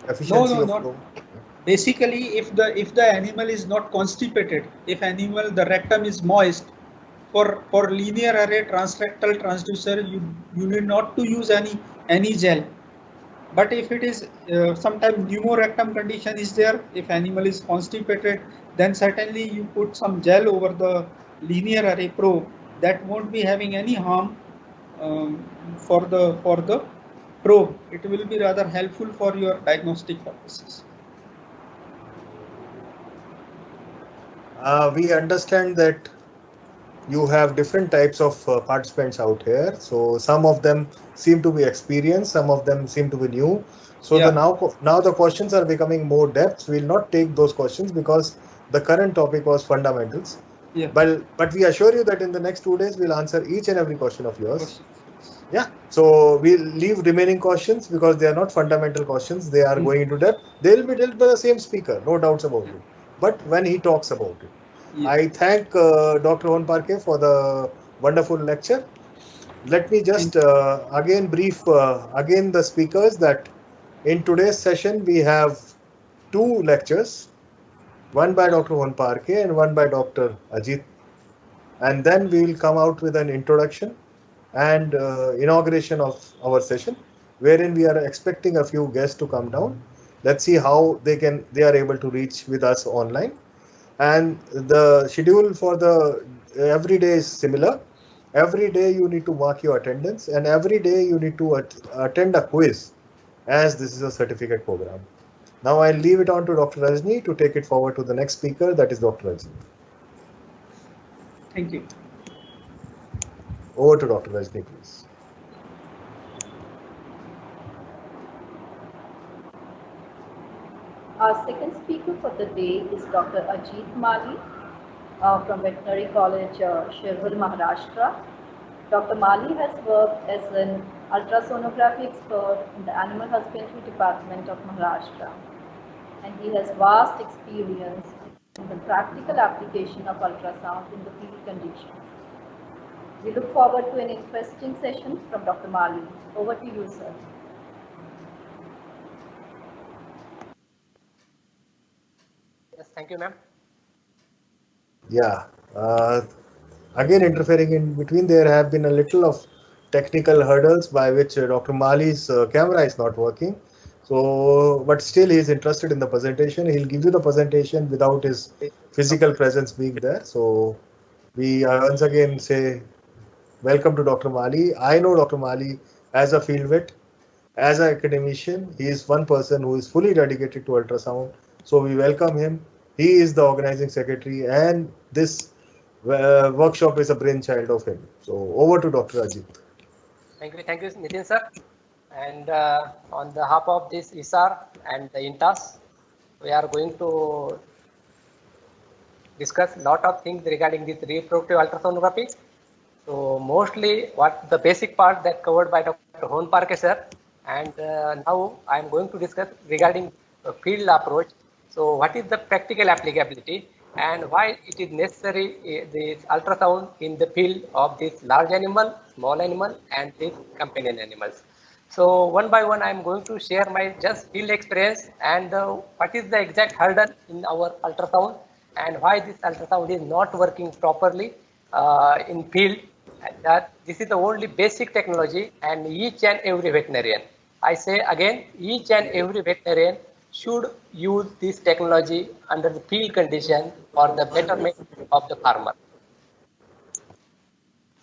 efficiency of probe? Basically, if the animal is not constipated, if animal the rectum is moist, for linear array transrectal transducer, you need not to use any gel. But if it is sometimes pneumorectum condition is there, if animal is constipated, then certainly you put some gel over the linear array probe. That won't be having any harm for the probe. It will be rather helpful for your diagnostic purposes. We understand that you have different types of participants out here. So some of them seem to be experienced, some of them seem to be new. So now the questions are becoming more depth. We'll not take those questions because the current topic was fundamentals. Yeah. But we assure you that in the next 2 days we'll answer each and every question of yours. Yeah. So we'll leave remaining questions because they are not fundamental questions. They are going into depth. They will be dealt by the same speaker, no doubts about it. But when he talks about it. Yeah. I thank Dr. Rohan Parke for the wonderful lecture. Let me just again brief again the speakers that in today's session we have 2 lectures, one by Dr. Rohan Parke and one by Dr. Ajit. And then we will come out with an introduction and inauguration of our session, wherein we are expecting a few guests to come down. Let's see how they are able to reach with us online. And the schedule for the every day is similar. Every day you need to mark your attendance, and every day you need to attend a quiz, as this is a certificate program. Now I'll leave it on to Dr. Rajni to take it forward to the next speaker, that is Dr. Rajni. Thank you. Over to Dr. Rajni, please. Our second speaker for the day is Dr. Ajit Mali from Veterinary College, Shirhul, Maharashtra. Dr. Mali has worked as an ultrasonography expert in the Animal Husbandry Department of Maharashtra, and he has vast experience in the practical application of ultrasound in the field conditions. We look forward to an interesting session from Dr. Mali. Over to you, sir. Yes, thank you, ma'am. Yeah. Again, interfering in between, there have been a little of technical hurdles by which Dr. Mali's camera is not working. So, but still he is interested in the presentation. He'll give you the presentation without his physical presence being there. So we once again say welcome to Dr. Mali. I know Dr. Mali as a field vet, as an academician. He is one person who is fully dedicated to ultrasound. So we welcome him. He is the organizing secretary, and this workshop is a brainchild of him. So over to Dr. Ajit. Thank you, Nitin sir. And on behalf of this ISAR and the INTAS, we are going to discuss a lot of things regarding this reproductive ultrasonography. So mostly what the basic part that covered by Dr. Rohan Parke sir, and now I am going to discuss regarding the field approach. So what is the practical applicability and why it is necessary this ultrasound in the field of this large animal, small animal, and these companion animals. So one by one I am going to share my just field experience and what is the exact hurdle in our ultrasound and why this ultrasound is not working properly in field. That this is the only basic technology, and each and every veterinarian, I say again, each and every veterinarian should use this technology under the field condition for the betterment of the farmer.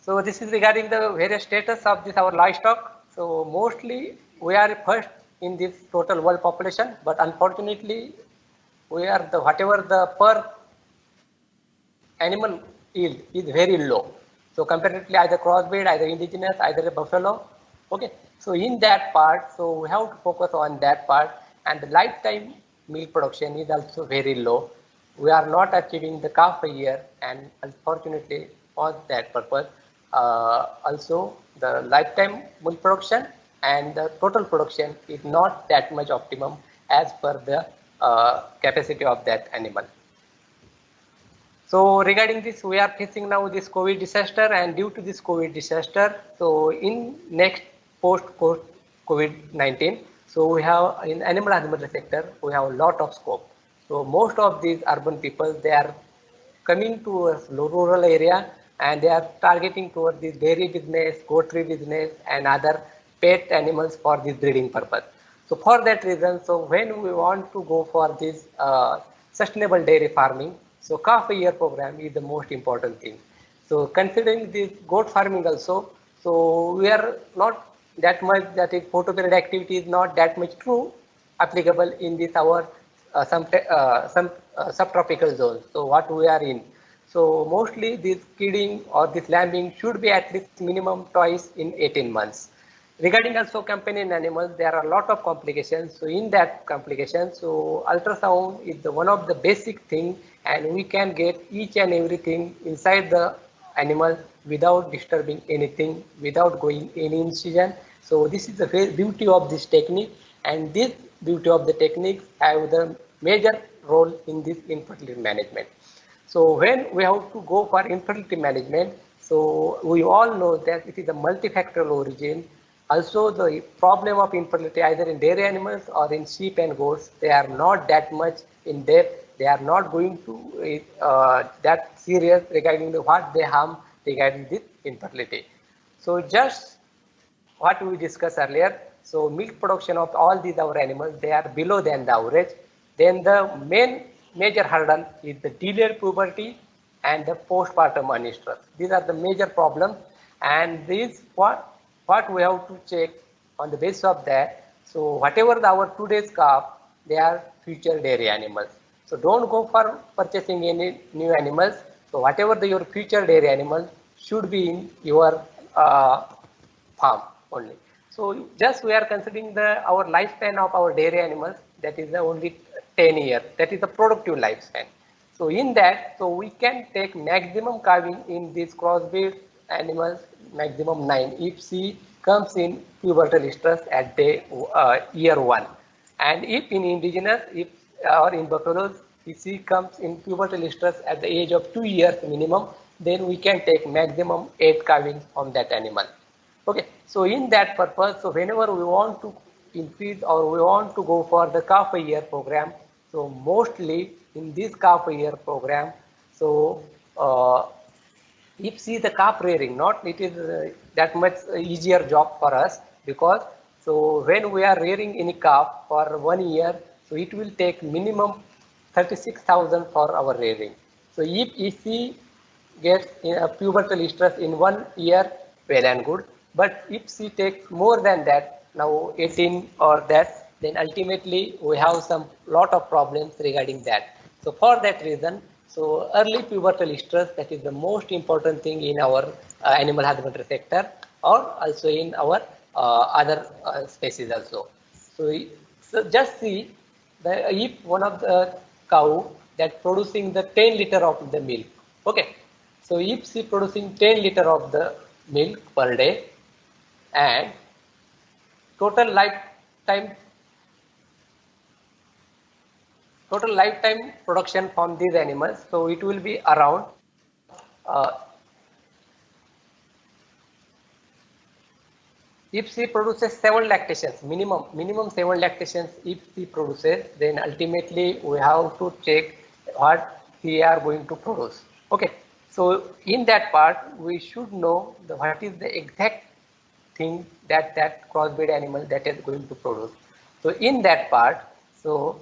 So this is regarding the various status of this our livestock. So mostly we are first in this total world population, but unfortunately we are the whatever the per animal yield is very low. So comparatively either crossbreed, either indigenous, either a buffalo. Okay. So in that part, so we have to focus on that part, and the lifetime milk production is also very low. We are not achieving the calf a year, and unfortunately for that purpose, also the lifetime milk production and the total production is not that much optimum as per the capacity of that animal. So regarding this, we are facing now this COVID disaster, and due to this COVID disaster, so in next post COVID-19, so we have in animal husbandry sector, we have a lot of scope. So most of these urban people, they are coming to a rural area and they are targeting towards this dairy business, poultry business, and other pet animals for this breeding purpose. So for that reason, so when we want to go for this sustainable dairy farming, so calf a year program is the most important thing. So considering this goat farming also, so we are not that much, that is photoperiod activity is not that much true applicable in this our some subtropical zones. So what we are in. So mostly this kidding or this lambing should be at least minimum twice in 18 months. Regarding also companion animals, there are a lot of complications. So in that complication, so ultrasound is the one of the basic thing, and we can get each and everything inside the animal without disturbing anything, without going any incision. So this is the beauty of this technique, and this beauty of the techniques have the major role in this infertility management. So when we have to go for infertility management, so we all know that it is a multifactorial origin. Also, the problem of infertility either in dairy animals or in sheep and goats, they are not that much in depth. They are not going to that serious regarding the what they harm regarding this infertility. So just what we discussed earlier, so milk production of all these our animals, they are below than the average. Then the major hurdle is the delayed puberty and the postpartum unstress. These are the major problems, and these what we have to check on the basis of that. So whatever our today's calf, they are future dairy animals. So don't go for purchasing any new animals. So whatever your future dairy animals should be in your farm only. So just we are considering our lifespan of our dairy animals, that is the only 10 years. That is the productive lifespan. So in that, so we can take maximum calving in these crossbreed animals, maximum 9 if she comes in pubertal stress at year 1, and if in indigenous, if or in buffaloes, if she comes in pubertal stress at the age of 2 years minimum, then we can take maximum 8 calvings from that animal. Okay, so in that purpose, so whenever we want to increase or we want to go for the calf a year program, so mostly in this calf a year program, so if see the calf rearing, not it is that much easier job for us, because so when we are rearing any calf for 1 year, so it will take minimum 36,000 for our rearing. So if she gets a pubertal stress in 1 year, well and good. But if she takes more than that, now 18 or that, then ultimately we have some lot of problems regarding that. So for that reason, so early pubertal stress, that is the most important thing in our animal husbandry sector, or also in our other species also. So just see if one of the cow that producing the 10 liter of the milk, okay. So if she producing 10 liter of the milk per day, and total lifetime production from these animals, so it will be around if she produces 7 lactations, minimum 7 lactations if she produces, then ultimately we have to check what we are going to produce. Okay, so in that part we should know what is the exact thing that crossbreed animal that is going to produce. So in that part, so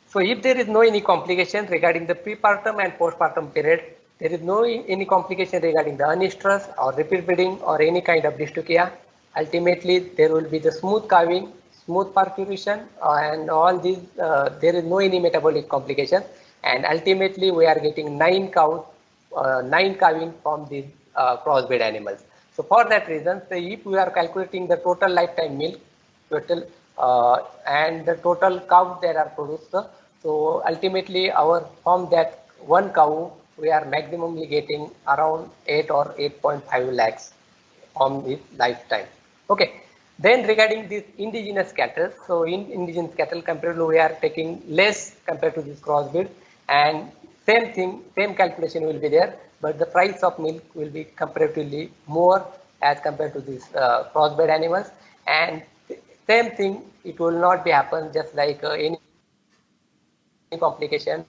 So if there is no any complication regarding the prepartum and postpartum period, there is no any complication regarding the unstress or repeat bleeding or any kind of dystocia. Ultimately, there will be the smooth carving, smooth perfusion, and all these. There is no any metabolic complication, and ultimately we are getting 9 cows, 9 calving from these crossbred animals. So for that reason, so if we are calculating the total lifetime milk, total and the total cows that are produced, so ultimately our from that one cow we are maximally getting around 8 or 8.5 lakhs from its lifetime. Okay. Then regarding this indigenous cattle, so in indigenous cattle comparatively we are taking less compared to this crossbreed, and same thing, same calculation will be there, but the price of milk will be comparatively more as compared to these crossbred animals, and same thing it will not be happen just like any complication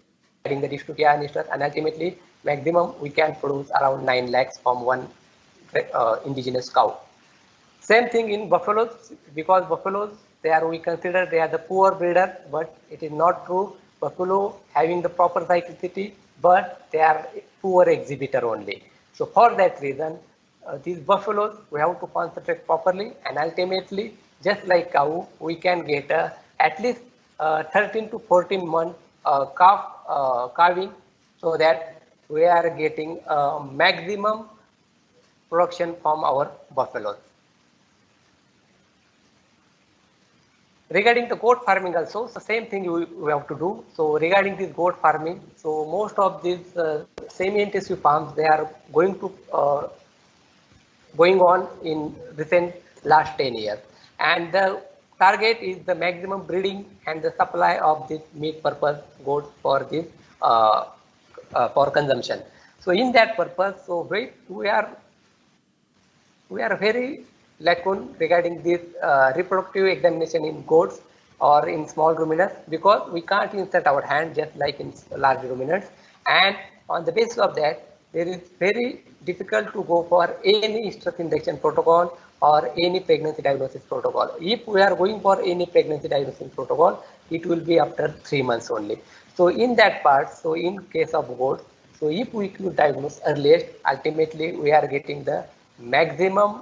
regarding the dystocia and stress, and ultimately maximum we can produce around 9 lakhs from one indigenous cow. Same thing in buffaloes, because buffaloes, they are, we consider they are the poor breeder, but it is not true. Buffalo having the proper cyclicity, but they are poor exhibitor only. So for that reason, these buffaloes we have to concentrate properly, and ultimately, just like cow, we can get at least 13 to 14 month calving, so that we are getting maximum production from our buffaloes. Regarding the goat farming also, the same thing we have to do. So regarding this goat farming, so most of these semi-intensive farms, they are going on in recent last 10 years. And the target is the maximum breeding and the supply of this meat purpose goats for this for consumption. So in that purpose, so we are very lacune regarding this reproductive examination in goats or in small ruminants, because we can't insert our hand just like in large ruminants, and on the basis of that there is very difficult to go for any stress induction protocol or any pregnancy diagnosis protocol. If we are going for any pregnancy diagnosis protocol, it will be after 3 months only. So in that part, so in case of goats, so if we could diagnose earliest, ultimately we are getting the maximum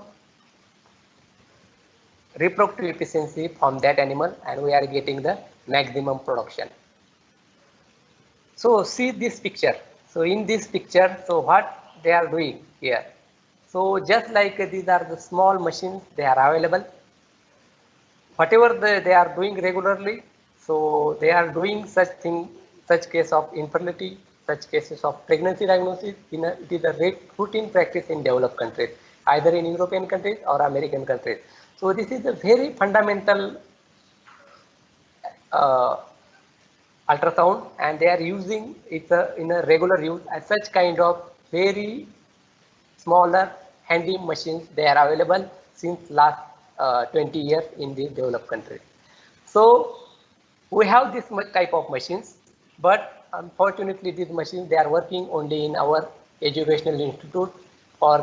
reproductive efficiency from that animal, and we are getting the maximum production. So see this picture. So in this picture, so what they are doing here. So just like these are the small machines, they are available. Whatever they are doing regularly, so they are doing such thing, such case of infertility, such cases of pregnancy diagnosis. It is a routine practice in developed countries, either in European countries or American countries. So this is a very fundamental uh, ultrasound, and they are using it in a regular use as such kind of very smaller handy machines. They are available since last 20 years in the developed countries. So we have this type of machines, but unfortunately these machines, they are working only in our educational institute for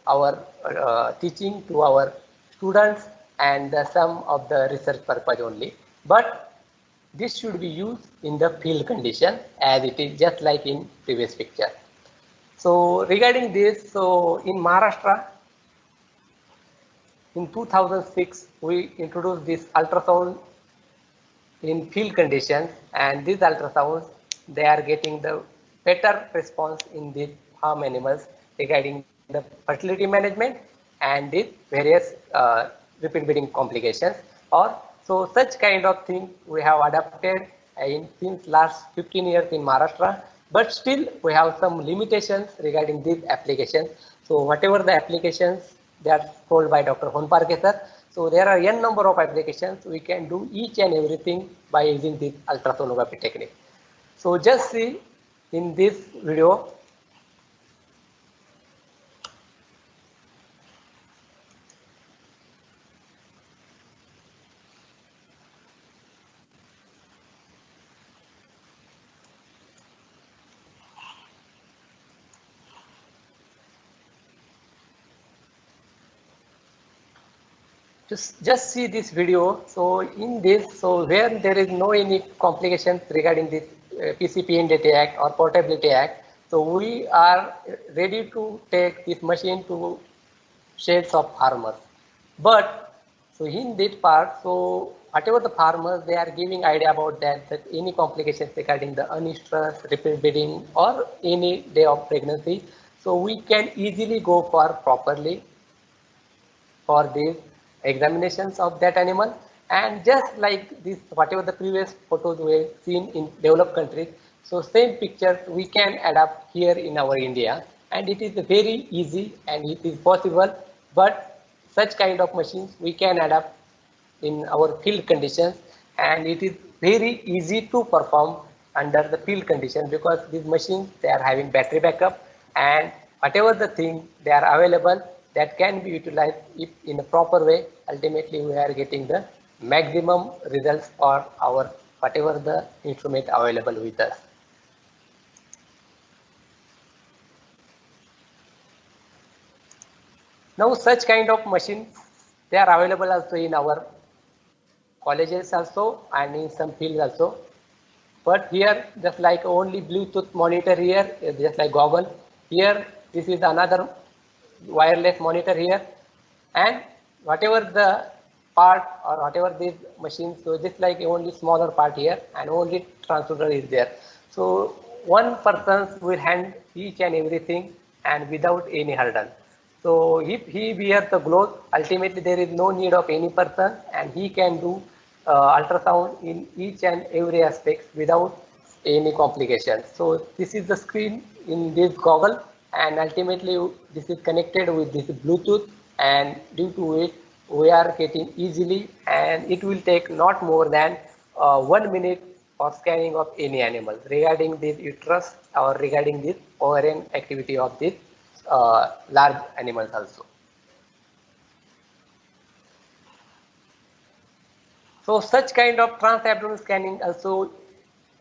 our teaching to our students and some of the research purpose only. But this should be used in the field condition as it is just like in previous picture. So regarding this, so in Maharashtra, in 2006, we introduced this ultrasound in field conditions, and these ultrasounds, they are getting the better response in the farm animals regarding the fertility management and the various repeat breeding complications. Or so such kind of thing we have adapted in since last 15 years in Maharashtra, but still we have some limitations regarding these applications. So whatever the applications that are told by Dr. Honparke sir, so there are n number of applications. We can do each and everything by using this ultrasonography technique. So just see in this video. just see this video. So in this, so where there is no any complications regarding this PCP Indemnity Act or Portability Act, so we are ready to take this machine to shades of farmers. But so in this part, so whatever the farmers, they are giving idea about that any complications regarding the unestrus, repeat breeding or any day of pregnancy, so we can easily go for properly for these examinations of that animal. And just like this, whatever the previous photos we have seen in developed countries, so same pictures we can adapt here in our India, and it is very easy and it is possible. But such kind of machines we can adapt in our field conditions, and it is very easy to perform under the field conditions, because these machines, they are having battery backup, and whatever the thing they are available, that can be utilized if in a proper way. Ultimately we are getting the maximum results for our whatever the instrument available with us. Now such kind of machines, they are available also in our colleges also and in some fields also. But here, just like only Bluetooth monitor here, just like goggle. Here, this is another wireless monitor here, and whatever the part or whatever these machines, so just like only smaller part here and only transducer is there. So one person will handle each and everything and without any hurdle. So if he wears the gloves, ultimately there is no need of any person, and he can do ultrasound in each and every aspect without any complications. So this is the screen in this goggle, and ultimately this is connected with this Bluetooth, and due to it we are getting easily, and it will take not more than 1 minute for scanning of any animal regarding this uterus or regarding this ovarian activity of this large animals also. So such kind of transabdominal scanning also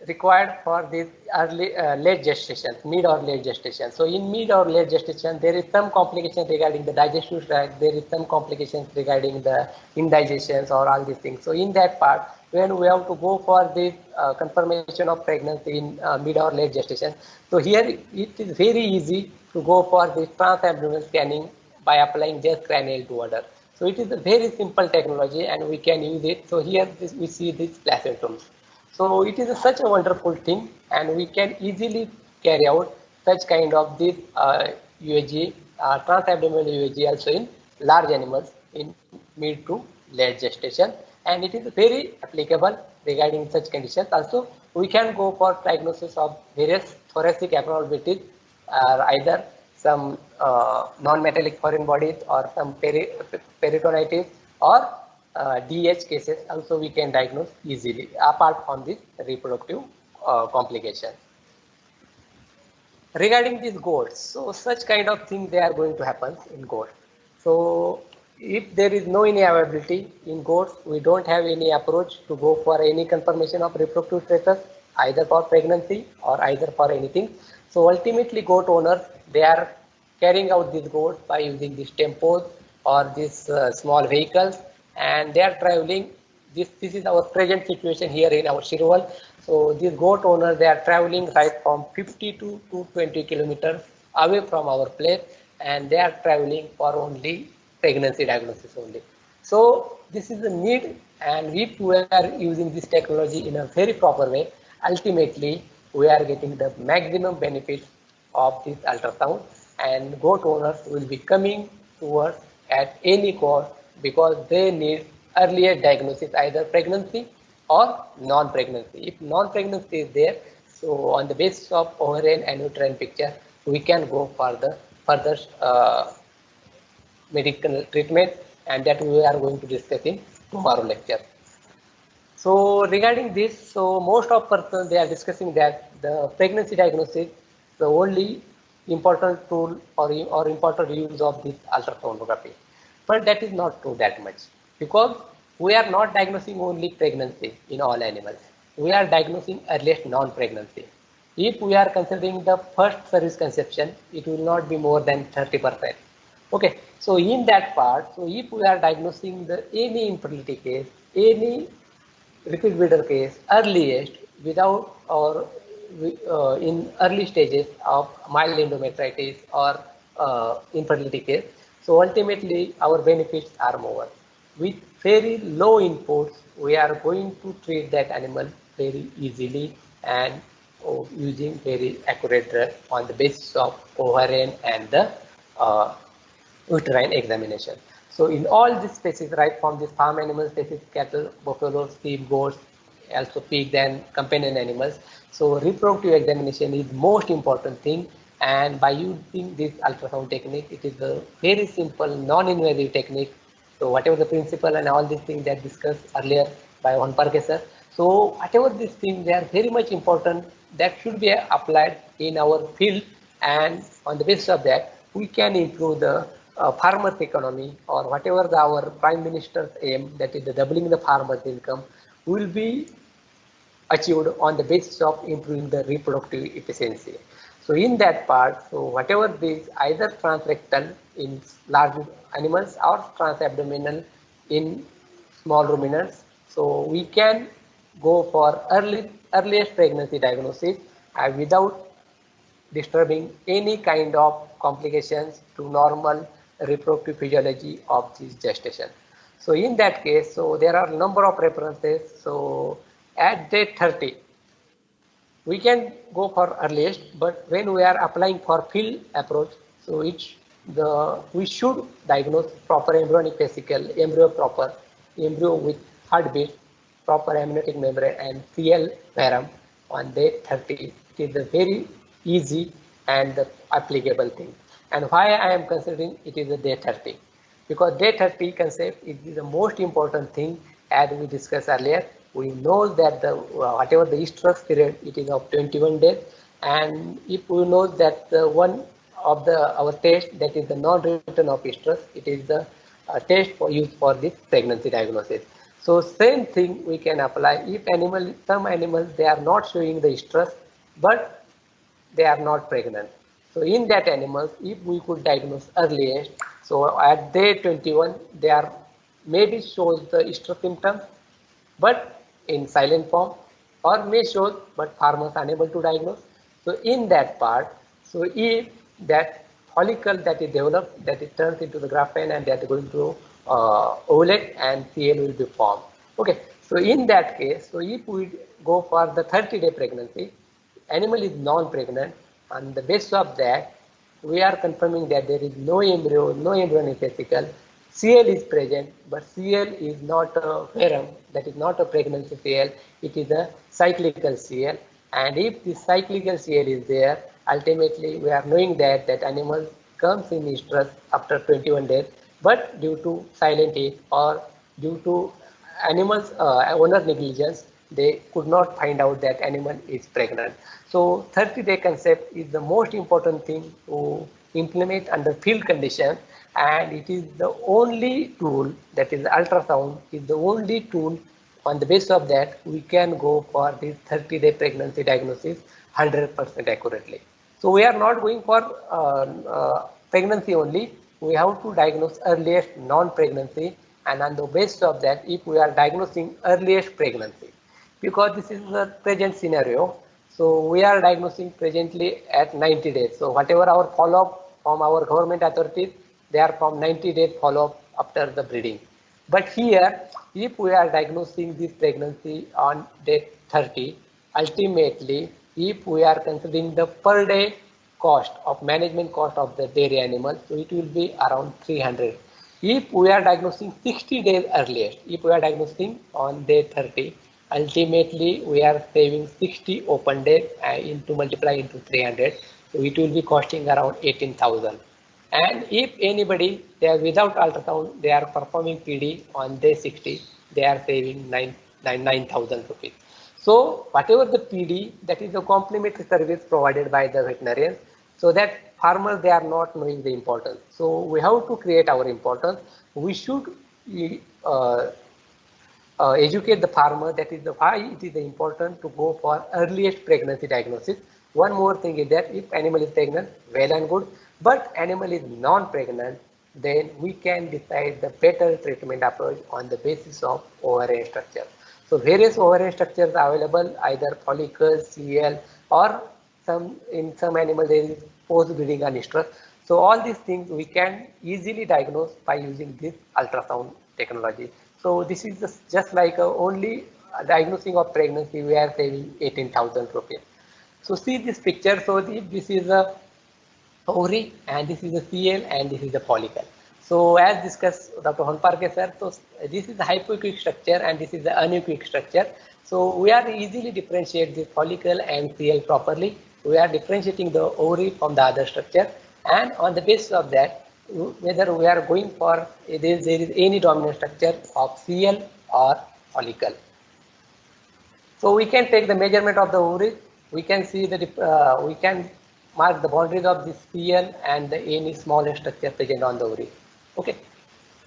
required for this early late gestation, mid or late gestation. So in mid or late gestation, there is some complication regarding the digestive tract, there is some complications regarding the indigestions or all these things. So in that part, when we have to go for this confirmation of pregnancy in mid or late gestation, so here it is very easy to go for this transabdominal scanning by applying just cranial duoder. So it is a very simple technology and we can use it. So here we see these placentums. So it is such a wonderful thing, and we can easily carry out such kind of this UAG, transabdominal UAG also in large animals in mid to late gestation, and it is very applicable regarding such conditions. Also, we can go for diagnosis of various thoracic abnormalities, either some non-metallic foreign bodies or some peritonitis or DH cases also we can diagnose easily apart from this reproductive complication. Regarding these goats, so such kind of things they are going to happen in goats. So if there is no any availability in goats, we don't have any approach to go for any confirmation of reproductive status either for pregnancy or either for anything. So ultimately goat owners, they are carrying out these goats by using these tempos or these small vehicles, and they are traveling. This is our present situation here in our Shirwal. So these goat owners, they are traveling right from 50 to 220 kilometers away from our place, and they are traveling for only pregnancy diagnosis only. So this is the need, and if we are using this technology in a very proper way, ultimately we are getting the maximum benefits of this ultrasound, and goat owners will be coming to us at any cost, because they need earlier diagnosis, either pregnancy or non-pregnancy. If non-pregnancy is there, so on the basis of ovarian and uterine picture, we can go for the further medical treatment, and that we are going to discuss in tomorrow lecture. So regarding this, so most of persons, they are discussing that the pregnancy diagnosis, the only important tool or important use of this ultrasonography. But that is not true that much, because we are not diagnosing only pregnancy in all animals. We are diagnosing earliest non-pregnancy. If we are considering the first service conception, it will not be more than 30%. Okay, so in that part, so if we are diagnosing the any infertility case, any repeat breeder case earliest without or in early stages of mild endometritis or infertility case, so ultimately our benefits are more. With very low inputs, we are going to treat that animal very easily and using very accurate drug on the basis of ovarian and the uh, uterine examination. So in all these species, right from these farm animal species, cattle, buffalo, sheep, goats, also pigs and companion animals. So reproductive examination is most important thing, and by using this ultrasound technique, it is a very simple, non-invasive technique. So whatever the principle and all these things that discussed earlier by Juan Parque sir. So whatever these things, they are very much important that should be applied in our field, and on the basis of that, we can improve the farmers' economy or whatever our Prime Minister's aim, that is the doubling the farmers' income, will be achieved on the basis of improving the reproductive efficiency. So in that part, so whatever this either transrectal in large animals or transabdominal in small ruminants, so we can go for earliest pregnancy diagnosis without disturbing any kind of complications to normal reproductive physiology of this gestation. So in that case, so there are number of references. So at day 30, we can go for earliest, but when we are applying for field approach, so we should diagnose proper embryonic vesicle, embryo with heartbeat, proper amniotic membrane and CL param on day 30. It is a very easy and the applicable thing. And why I am considering it is a day 30? Because day 30 concept is the most important thing. As we discussed earlier, we know that the whatever the estrus period, it is of 21 days, and if we know that the one of the our test, that is the non-return of estrus, it is the test for use for this pregnancy diagnosis. So same thing we can apply if some animals they are not showing the estrus, but they are not pregnant. So in that animals, if we could diagnose earliest, so at day 21, they are maybe shows the estrus symptoms, but in silent form, or may show, but farmers unable to diagnose. So in that part, so if that follicle that is developed, that it turns into the graphene and that is going to ovulate and CL will be formed. Okay, so in that case, so if we go for the 30-day pregnancy, animal is non-pregnant, on the basis of that, we are confirming that there is no embryo, no embryonic vesicle, CL is present, but CL is not a verum, that is not a pregnancy CL, it is a cyclical CL. And if the cyclical CL is there, ultimately we are knowing that that animal comes in estrus after 21 days, but due to silent age or due to animals owner negligence, they could not find out that animal is pregnant. So 30-day concept is the most important thing to implement under field conditions, and it is the only tool, that is ultrasound is the only tool on the basis of that we can go for this 30-day pregnancy diagnosis 100% accurately. So we are not going for pregnancy only, we have to diagnose earliest non-pregnancy, and on the basis of that, if we are diagnosing earliest pregnancy, because this is the present scenario, so we are diagnosing presently at 90 days. So whatever our follow-up from our government authorities, they are from 90 days follow-up after the breeding. But here, if we are diagnosing this pregnancy on day 30, ultimately, if we are considering the per day cost of management cost of the dairy animal, so it will be around 300. If we are diagnosing 60 days earliest, if we are diagnosing on day 30, ultimately we are saving 60 open days into multiply into 300, so it will be costing around 18,000. And if anybody they are without ultrasound, they are performing PD on day 60, they are saving 9,000 rupees. So whatever the PD, that is a complimentary service provided by the veterinarians, so that farmers they are not knowing the importance. So we have to create our importance. We should uh, educate the farmer, that is the why it is important to go for earliest pregnancy diagnosis. One more thing is that if animal is pregnant, well and good, but animal is non-pregnant, then we can decide the better treatment approach on the basis of ovarian structure. So various ovarian structures are available, either follicles, CL, or in some animal there is post-breeding anestrus. So all these things we can easily diagnose by using this ultrasound technology. So this is just like only diagnosing of pregnancy, we are saving 18,000 rupees. So see this picture. So this is a ovary and this is the CL and this is the follicle. So as discussed Dr. Honparke sir, so this is the hypoequic structure and this is the anequic structure. So we are easily differentiate the follicle and CL properly. We are differentiating the ovary from the other structure, and on the basis of that, whether we are going for there is any dominant structure of CL or follicle. So we can take the measurement of the ovary. We can see the we can mark the boundaries of this CL and any smaller structure present on the ovary. Okay.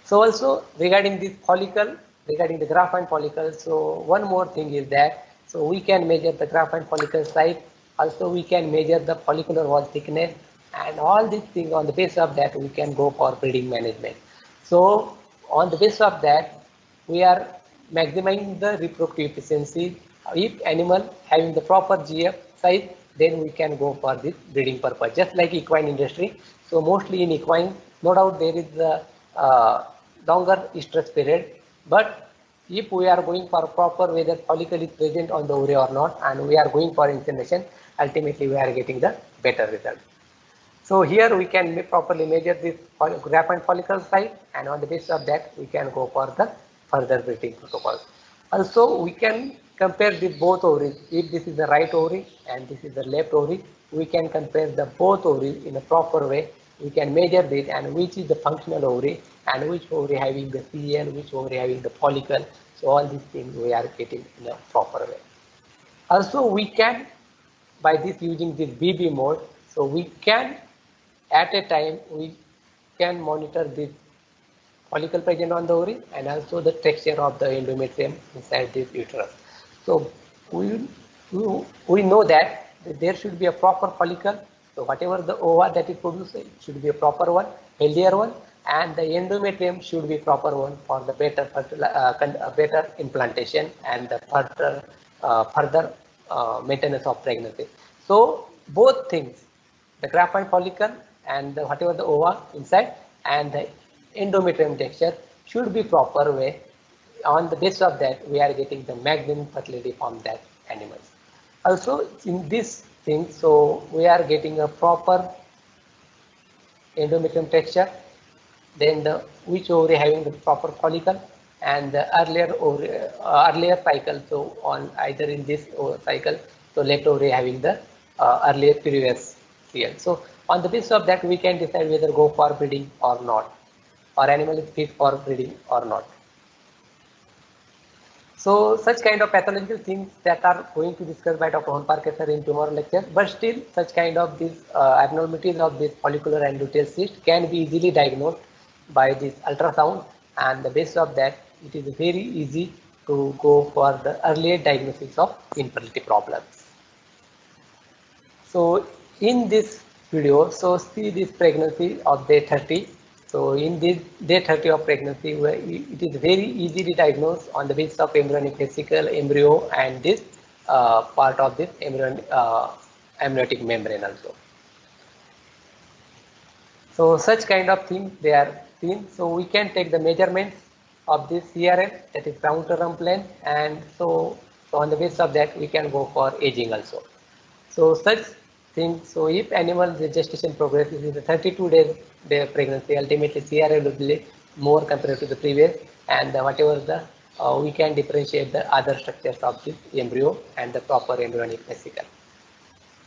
So also regarding this follicle, regarding the Graafian follicle, so one more thing is that so we can measure the Graafian follicle size. Also we can measure the follicular wall thickness, and all these things on the basis of that we can go for breeding management. So on the basis of that we are maximizing the reproductive efficiency. If animal having the proper GF size, then we can go for this breeding purpose, just like equine industry. So mostly in equine, no doubt there is a longer stress period, but if we are going for proper, whether follicle is present on the ovary or not, and we are going for insemination, ultimately we are getting the better result. So here we can properly measure this Graafian follicle size, and on the basis of that we can go for the further breeding protocols. Also we can compare the both ovaries. If this is the right ovary and this is the left ovary, we can compare the both ovaries in a proper way. We can measure this and which is the functional ovary and which ovary having the CL, which ovary having the follicle. So all these things we are getting in a proper way. Also we can, by this using this BB mode, so we can at a time we can monitor the follicle present on the ovary and also the texture of the endometrium inside this uterus. So we know that there should be a proper follicle. So whatever the ova that is produced, it should be a proper one, healthier one, and the endometrium should be proper one for the better implantation and the further maintenance of pregnancy. So both things, the Graafian follicle and whatever the ova inside and the endometrium texture should be proper way. On the basis of that, we are getting the maximum fertility from that animals. Also in this thing, so we are getting a proper endometrium texture, then the which ovary having the proper follicle, and the earlier cycle. So on either in this cycle, so left ovary having the earlier previous CL. So on the basis of that, we can decide whether go for breeding or not, or animal is fit for breeding or not. So such kind of pathological things that are going to discuss by Dr. Honparke sir in tomorrow lecture, but still such kind of these abnormalities of this follicular and luteal cyst can be easily diagnosed by this ultrasound, and the basis of that it is very easy to go for the earlier diagnosis of infertility problems. So in this video, so see this pregnancy of day 30. So in this day 30 of pregnancy, where it is very easily diagnosed on the basis of embryonic vesicle, embryo, and this part of this amniotic membrane also. So such kind of things they are seen. So we can take the measurements of this CRM, that is ground term plane, and so on the basis of that we can go for aging also. So such things. So if animal the gestation progresses in the 32 days their pregnancy, ultimately CRL will be more compared to the previous, and whatever the we can differentiate the other structures of this embryo and the proper embryonic vesicle.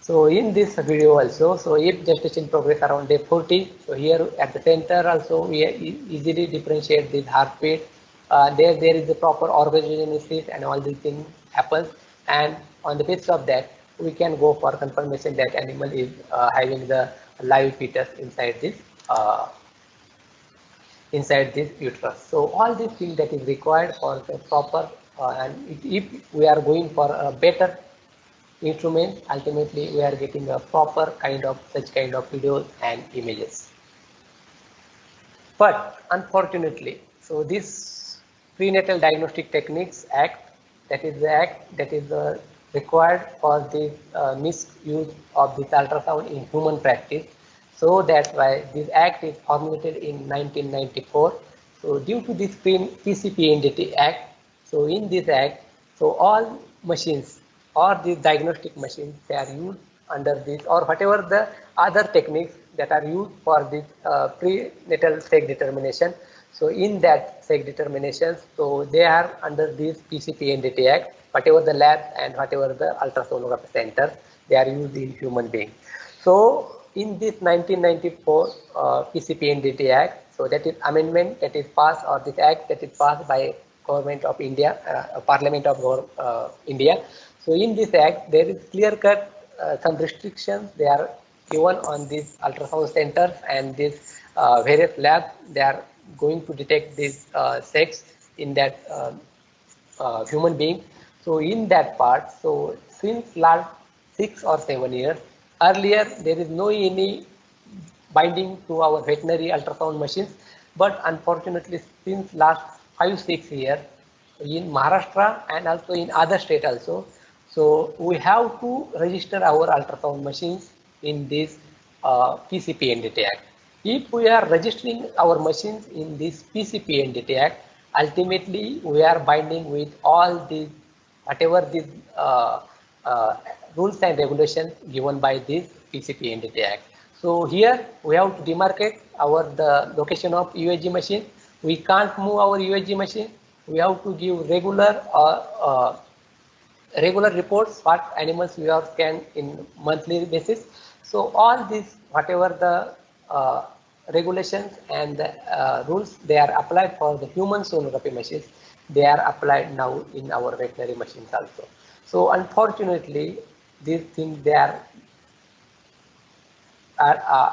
So in this video also, so if gestation progress around day 40, so here at the center also we easily differentiate this heartbeat. There is the proper organogenesis and all these things happens, and on the basis of that we can go for confirmation that animal is having the live fetus inside this uterus. So all these things that is required for the proper and if we are going for a better instrument, ultimately we are getting a proper kind of such kind of videos and images. But unfortunately, so this Prenatal Diagnostic Techniques Act, that is the act that is required for the misuse of this ultrasound in human practice. So that's why this act is formulated in 1994. So due to this PCPNDT Act, so in this act, so all machines or the diagnostic machines, they are used under this, or whatever the other techniques that are used for this prenatal sex determination. So in that sex determination, so they are under this PCPNDT Act, whatever the labs and whatever the ultrasonography centers, they are used in human beings. So in this 1994 PCPNDT Act, so that is amendment that is passed, or this act that is passed by Government of India, Parliament of India. So in this act, there is clear-cut some restrictions they are given on these ultrasound centers and these various labs. They are going to detect this sex in that human being. So in that part, so since last 6 or 7 years, earlier there is no any binding to our veterinary ultrasound machines, but unfortunately since last 5-6 years in Maharashtra and also in other states also, so we have to register our ultrasound machines in this PCPNDT Act. If we are registering our machines in this PCPNDT Act, ultimately we are binding with all these, whatever these rules and regulations given by this PCPNDT Act. So here we have to demarcate the location of USG machine. We can't move our USG machine. We have to give regular reports what animals we have scanned in monthly basis. So all these, whatever the regulations and the rules, they are applied for the human sonography machines. They are applied now in our veterinary machines also. So unfortunately, these things they are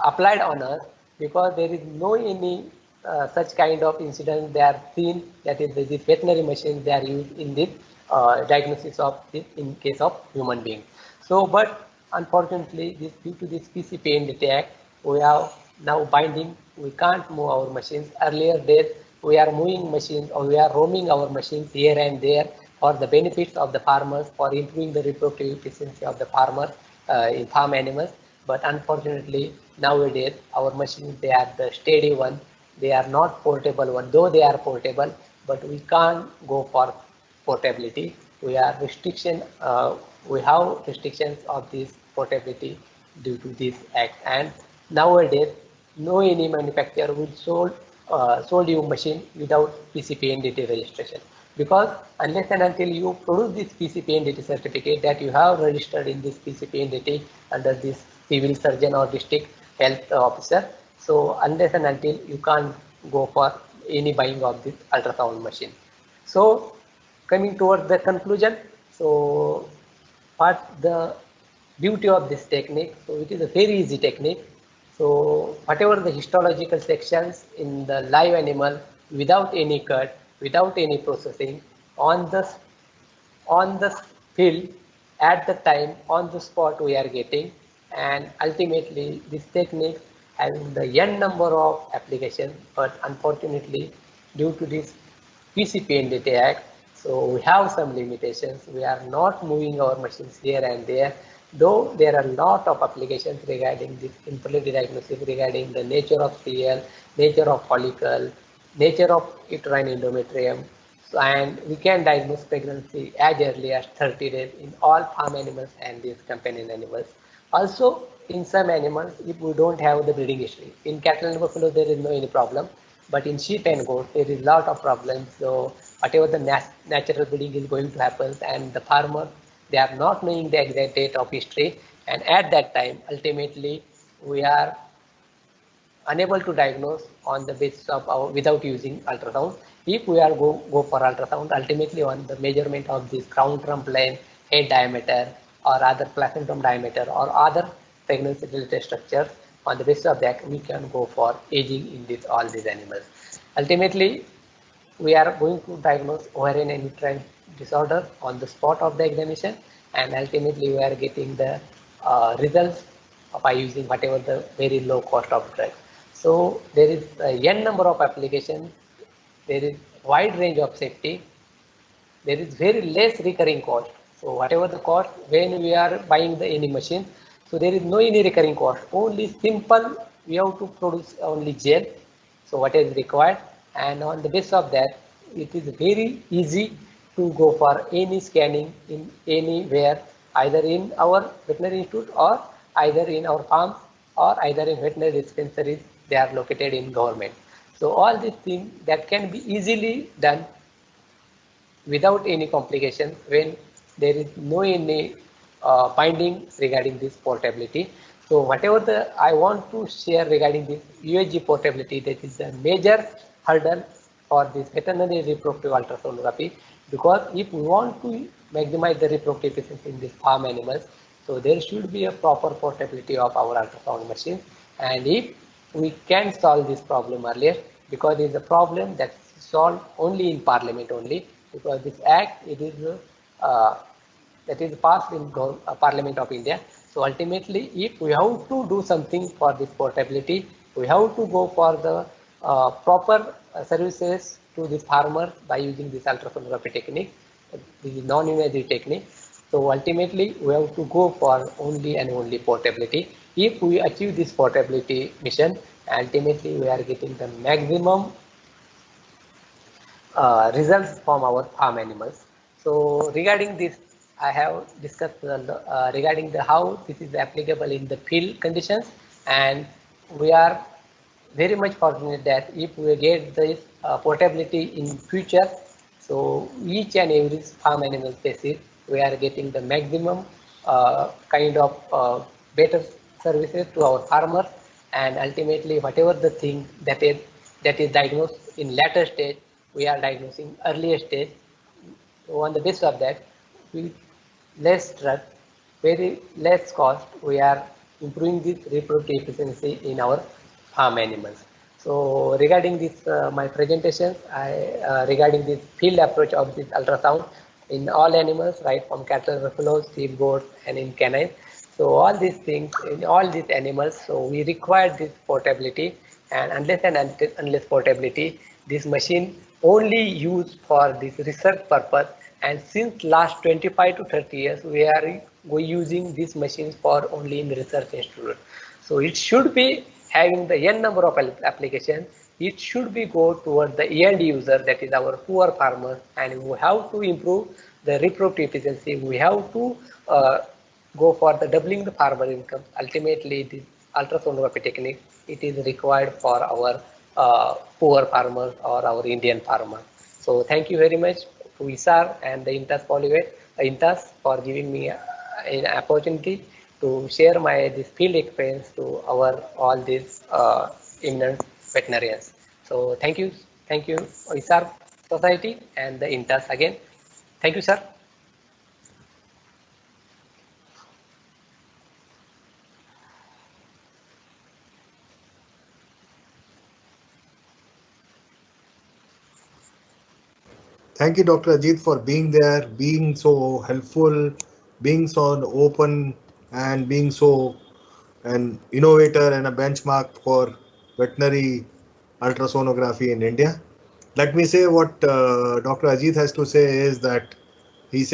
applied on us because there is no any such kind of incident they are seen, that is the veterinary machines they are used in this diagnosis of this in case of human beings. So but unfortunately, this due to this PCPNDT Act, we have now binding, we can't move our machines. Earlier days we are moving machines, or we are roaming our machines here and there for the benefits of the farmers, for improving the reproductive efficiency of the farmers in farm animals. But unfortunately, nowadays our machines, they are the steady one. They are not portable one, though they are portable, but we can't go for portability. We are restriction. We have restrictions of this portability due to this act. And nowadays, no any manufacturer will sold you machine without PCPNDT registration, because unless and until you produce this PCPNDT certificate that you have registered in this PCPNDT under this civil surgeon or district health officer, so unless and until you can't go for any buying of this ultrasound machine. So coming towards the conclusion, so what the beauty of this technique? So it is a very easy technique. So whatever the histological sections in the live animal, without any cut, without any processing, on the field at the time, on the spot we are getting. And ultimately this technique having the n number of applications, but unfortunately due to this PCPNDT Act, so we have some limitations. We are not moving our machines here and there, though there are a lot of applications regarding this infertility diagnosis, regarding the nature of CL, nature of follicle, nature of uterine endometrium. So, and we can diagnose pregnancy as early as 30 days in all farm animals and these companion animals. Also, in some animals, if we don't have the breeding history, in cattle and buffalo there is no any problem, but in sheep and goat there is a lot of problems. So whatever the natural breeding is going to happen, and the farmer, they are not knowing the exact date of history, and at that time ultimately we are unable to diagnose on the basis of our without using ultrasound. If we are go for ultrasound, ultimately on the measurement of this crown trump length, head diameter, or other placentum diameter, or other pregnancy related structures, on the basis of that we can go for aging in this all these animals. Ultimately, we are going to diagnose ovarian and uterine disorder on the spot of the examination, and ultimately we are getting the results by using whatever the very low cost of drugs. So there is a n number of applications, there is wide range of safety, there is very less recurring cost. So whatever the cost when we are buying the any machine, so there is no any recurring cost. Only simple we have to produce only gel. So what is required, and on the basis of that, it is very easy to go for any scanning in anywhere, either in our veterinary institute or either in our farms or either in veterinary dispensaries. They are located in government. So all these things that can be easily done without any complications when there is no any binding regarding this portability. So whatever the I want to share regarding this USG portability, that is a major hurdle for this veterinary reproductive ultrasonography, because if we want to maximize the reproductive efficiency in these farm animals, so there should be a proper portability of our ultrasound machines. And if we can solve this problem earlier, because it is a problem that's solved only in Parliament only, because this act it is that is passed in Parliament of India. So ultimately, if we have to do something for this portability, we have to go for the proper services to the farmer by using this ultrasonography technique, the non-invasive technique. So ultimately, we have to go for only and only portability. If we achieve this portability mission, ultimately we are getting the maximum results from our farm animals. So regarding this, I have discussed regarding the how this is applicable in the field conditions, and we are very much fortunate that if we get this portability in future, so each and every farm animal species we are getting the maximum kind of better services to our farmers, and ultimately whatever the thing that is diagnosed in later stage, we are diagnosing earlier stage. So on the basis of that, with less drug, very less cost, we are improving this reproductive efficiency in our farm animals. So regarding this, my presentation, regarding this field approach of this ultrasound in all animals, right from cattle, buffaloes, sheep, goats, and in canine. So all these things in all these animals, so we require this portability, and unless portability, this machine only used for this research purpose. And since last 25 to 30 years, we are using these machines for only in the research institute. So it should be having the n number of applications. It should be go towards the end user, that is our poor farmers, and we have to improve the reproductive efficiency. We have to go for the doubling the farmer income. Ultimately, this ultrasonography technique, it is required for our poor farmers or our Indian farmers. So thank you very much to ISAR and the INTAS for giving me an opportunity to share my this field experience to our all these eminent veterinarians. So thank you ISAR Society and the INTAS again. Thank you, sir. Thank you, Dr. Ajit, for being there, being so helpful, being so open, and being so an innovator and a benchmark for veterinary ultrasonography in India. Let me say what Dr. Ajit has to say is that he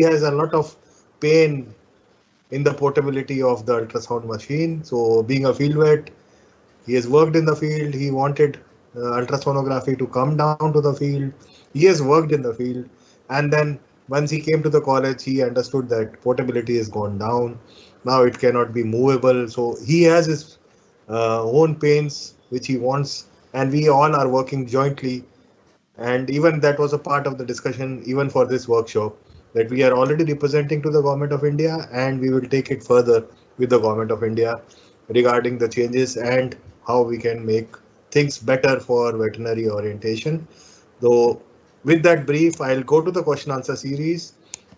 has a lot of pain in the portability of the ultrasound machine. So being a field vet, he has worked in the field. He wanted ultrasonography to come down to the field. He has worked in the field, and then once he came to the college, he understood that portability has gone down. Now it cannot be movable. So he has his own pains which he wants, and we all are working jointly. And even that was a part of the discussion, even for this workshop, that we are already representing to the Government of India, and we will take it further with the Government of India regarding the changes and how we can make things better for veterinary orientation. Though with that brief, I'll go to the question answer series.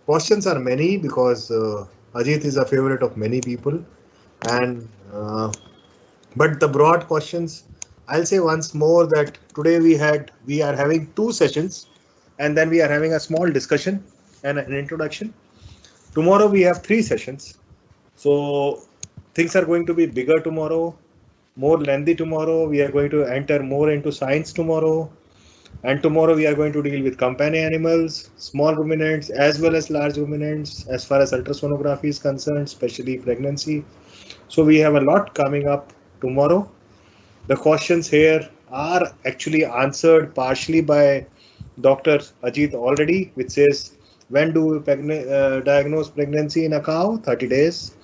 Questions are many because Ajit is a favorite of many people, and but the broad questions, I'll say once more that today we are having 2 sessions, and then we are having a small discussion and an introduction. Tomorrow we have 3 sessions, so things are going to be bigger tomorrow. more lengthy tomorrow. We are going to enter more into science tomorrow. And tomorrow we are going to deal with companion animals, small ruminants as well as large ruminants as far as ultrasonography is concerned, especially pregnancy. So we have a lot coming up tomorrow. The questions here are actually answered partially by Dr. Ajit already, which says, when do we diagnose pregnancy in a cow? 30 days.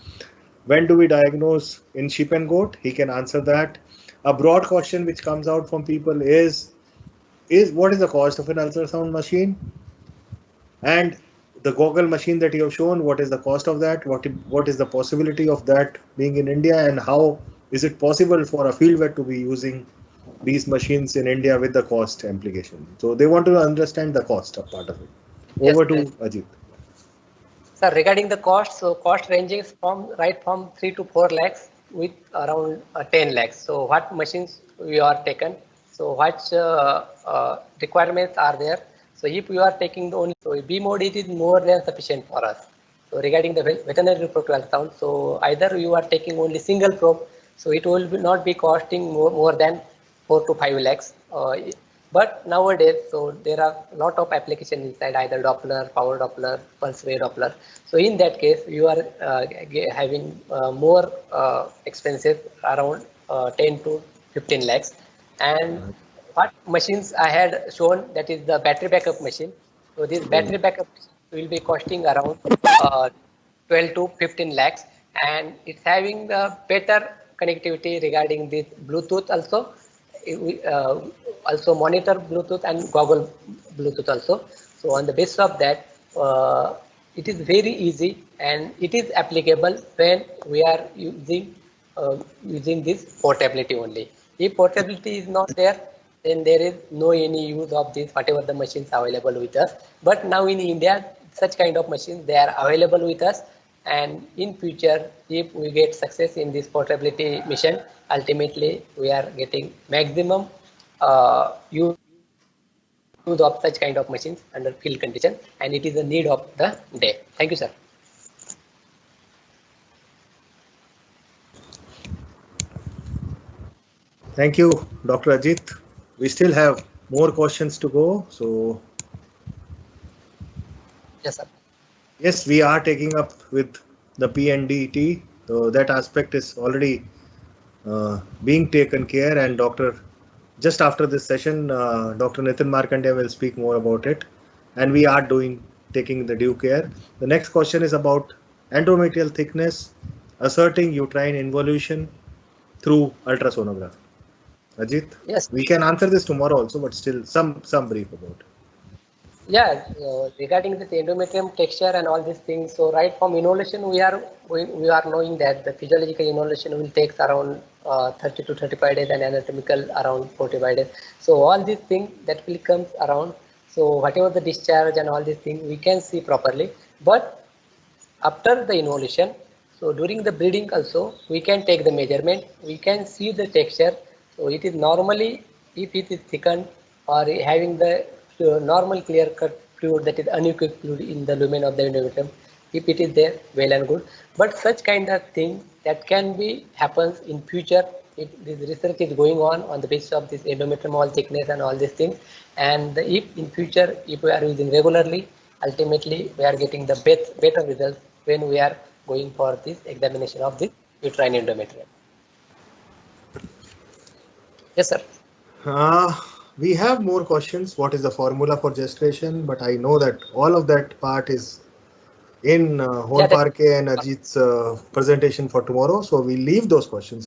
When do we diagnose in sheep and goat? He can answer that. A broad question which comes out from people is what is the cost of an ultrasound machine? And the Google machine that you have shown, what is the cost of that? What is the possibility of that being in India, and how is it possible for a field vet to be using these machines in India with the cost implication? So they want to understand the cost of part of it. Over to Ajit. Sir, regarding the cost, so cost ranging from 3 to 4 lakhs with around 10 lakhs. So what machines we are taken? So what requirements are there? So if you are taking the only, so B mode, it is more than sufficient for us. So regarding the veterinary reproductive ultrasound, so either you are taking only single probe, so it will not be costing more than 4 to 5 lakhs. But nowadays, so there are a lot of applications inside, either Doppler, power Doppler, pulse wave Doppler. So in that case, you are having more expenses around 10 to 15 lakhs. And what machines I had shown, that is the battery backup machine. So this battery backup will be costing around 12 to 15 lakhs, and it's having the better connectivity regarding this Bluetooth also. Also monitor Bluetooth and goggle Bluetooth also. So on the basis of that, it is very easy and it is applicable when we are using this portability only. If portability is not there, then there is no any use of this whatever the machines available with us. But now in India, such kind of machines, they are available with us, and in future, if we get success in this portability mission, ultimately we are getting maximum use of such kind of machines under field condition, and it is the need of the day. Thank you, sir. Thank you, Dr. Ajit. We still have more questions to go. So Yes, sir. yes, we are taking up with the PNDT. So that aspect is already being taken care, and just after this session, Dr. Nitin Markandeya will speak more about it, and we are taking the due care. The next question is about endometrial thickness, asserting uterine involution through ultrasonography. Ajit, Yes. we can answer this tomorrow also, but still some brief about it. Yeah, regarding this endometrium texture and all these things, so right from inhalation, we are knowing that the physiological inhalation will take around 30 to 35 days and anatomical around 45 days. So all these things that will come around, so whatever the discharge and all these things, we can see properly. But after the inhalation, so during the breeding also, we can take the measurement, we can see the texture. So it is normally, if it is thickened or having the normal clear cut fluid, that is anechoic fluid in the lumen of the endometrium, if it is there, well and good. But such kind of thing that can be happens in future if this research is going on the basis of this endometrium wall thickness and all these things. And if in future, if we are using regularly, ultimately we are getting the better results when we are going for this examination of the uterine endometrium. Yes, sir. We have more questions. What is the formula for gestation? But I know that all of that part is in Horn Parke and Ajit's presentation for tomorrow. So we leave those questions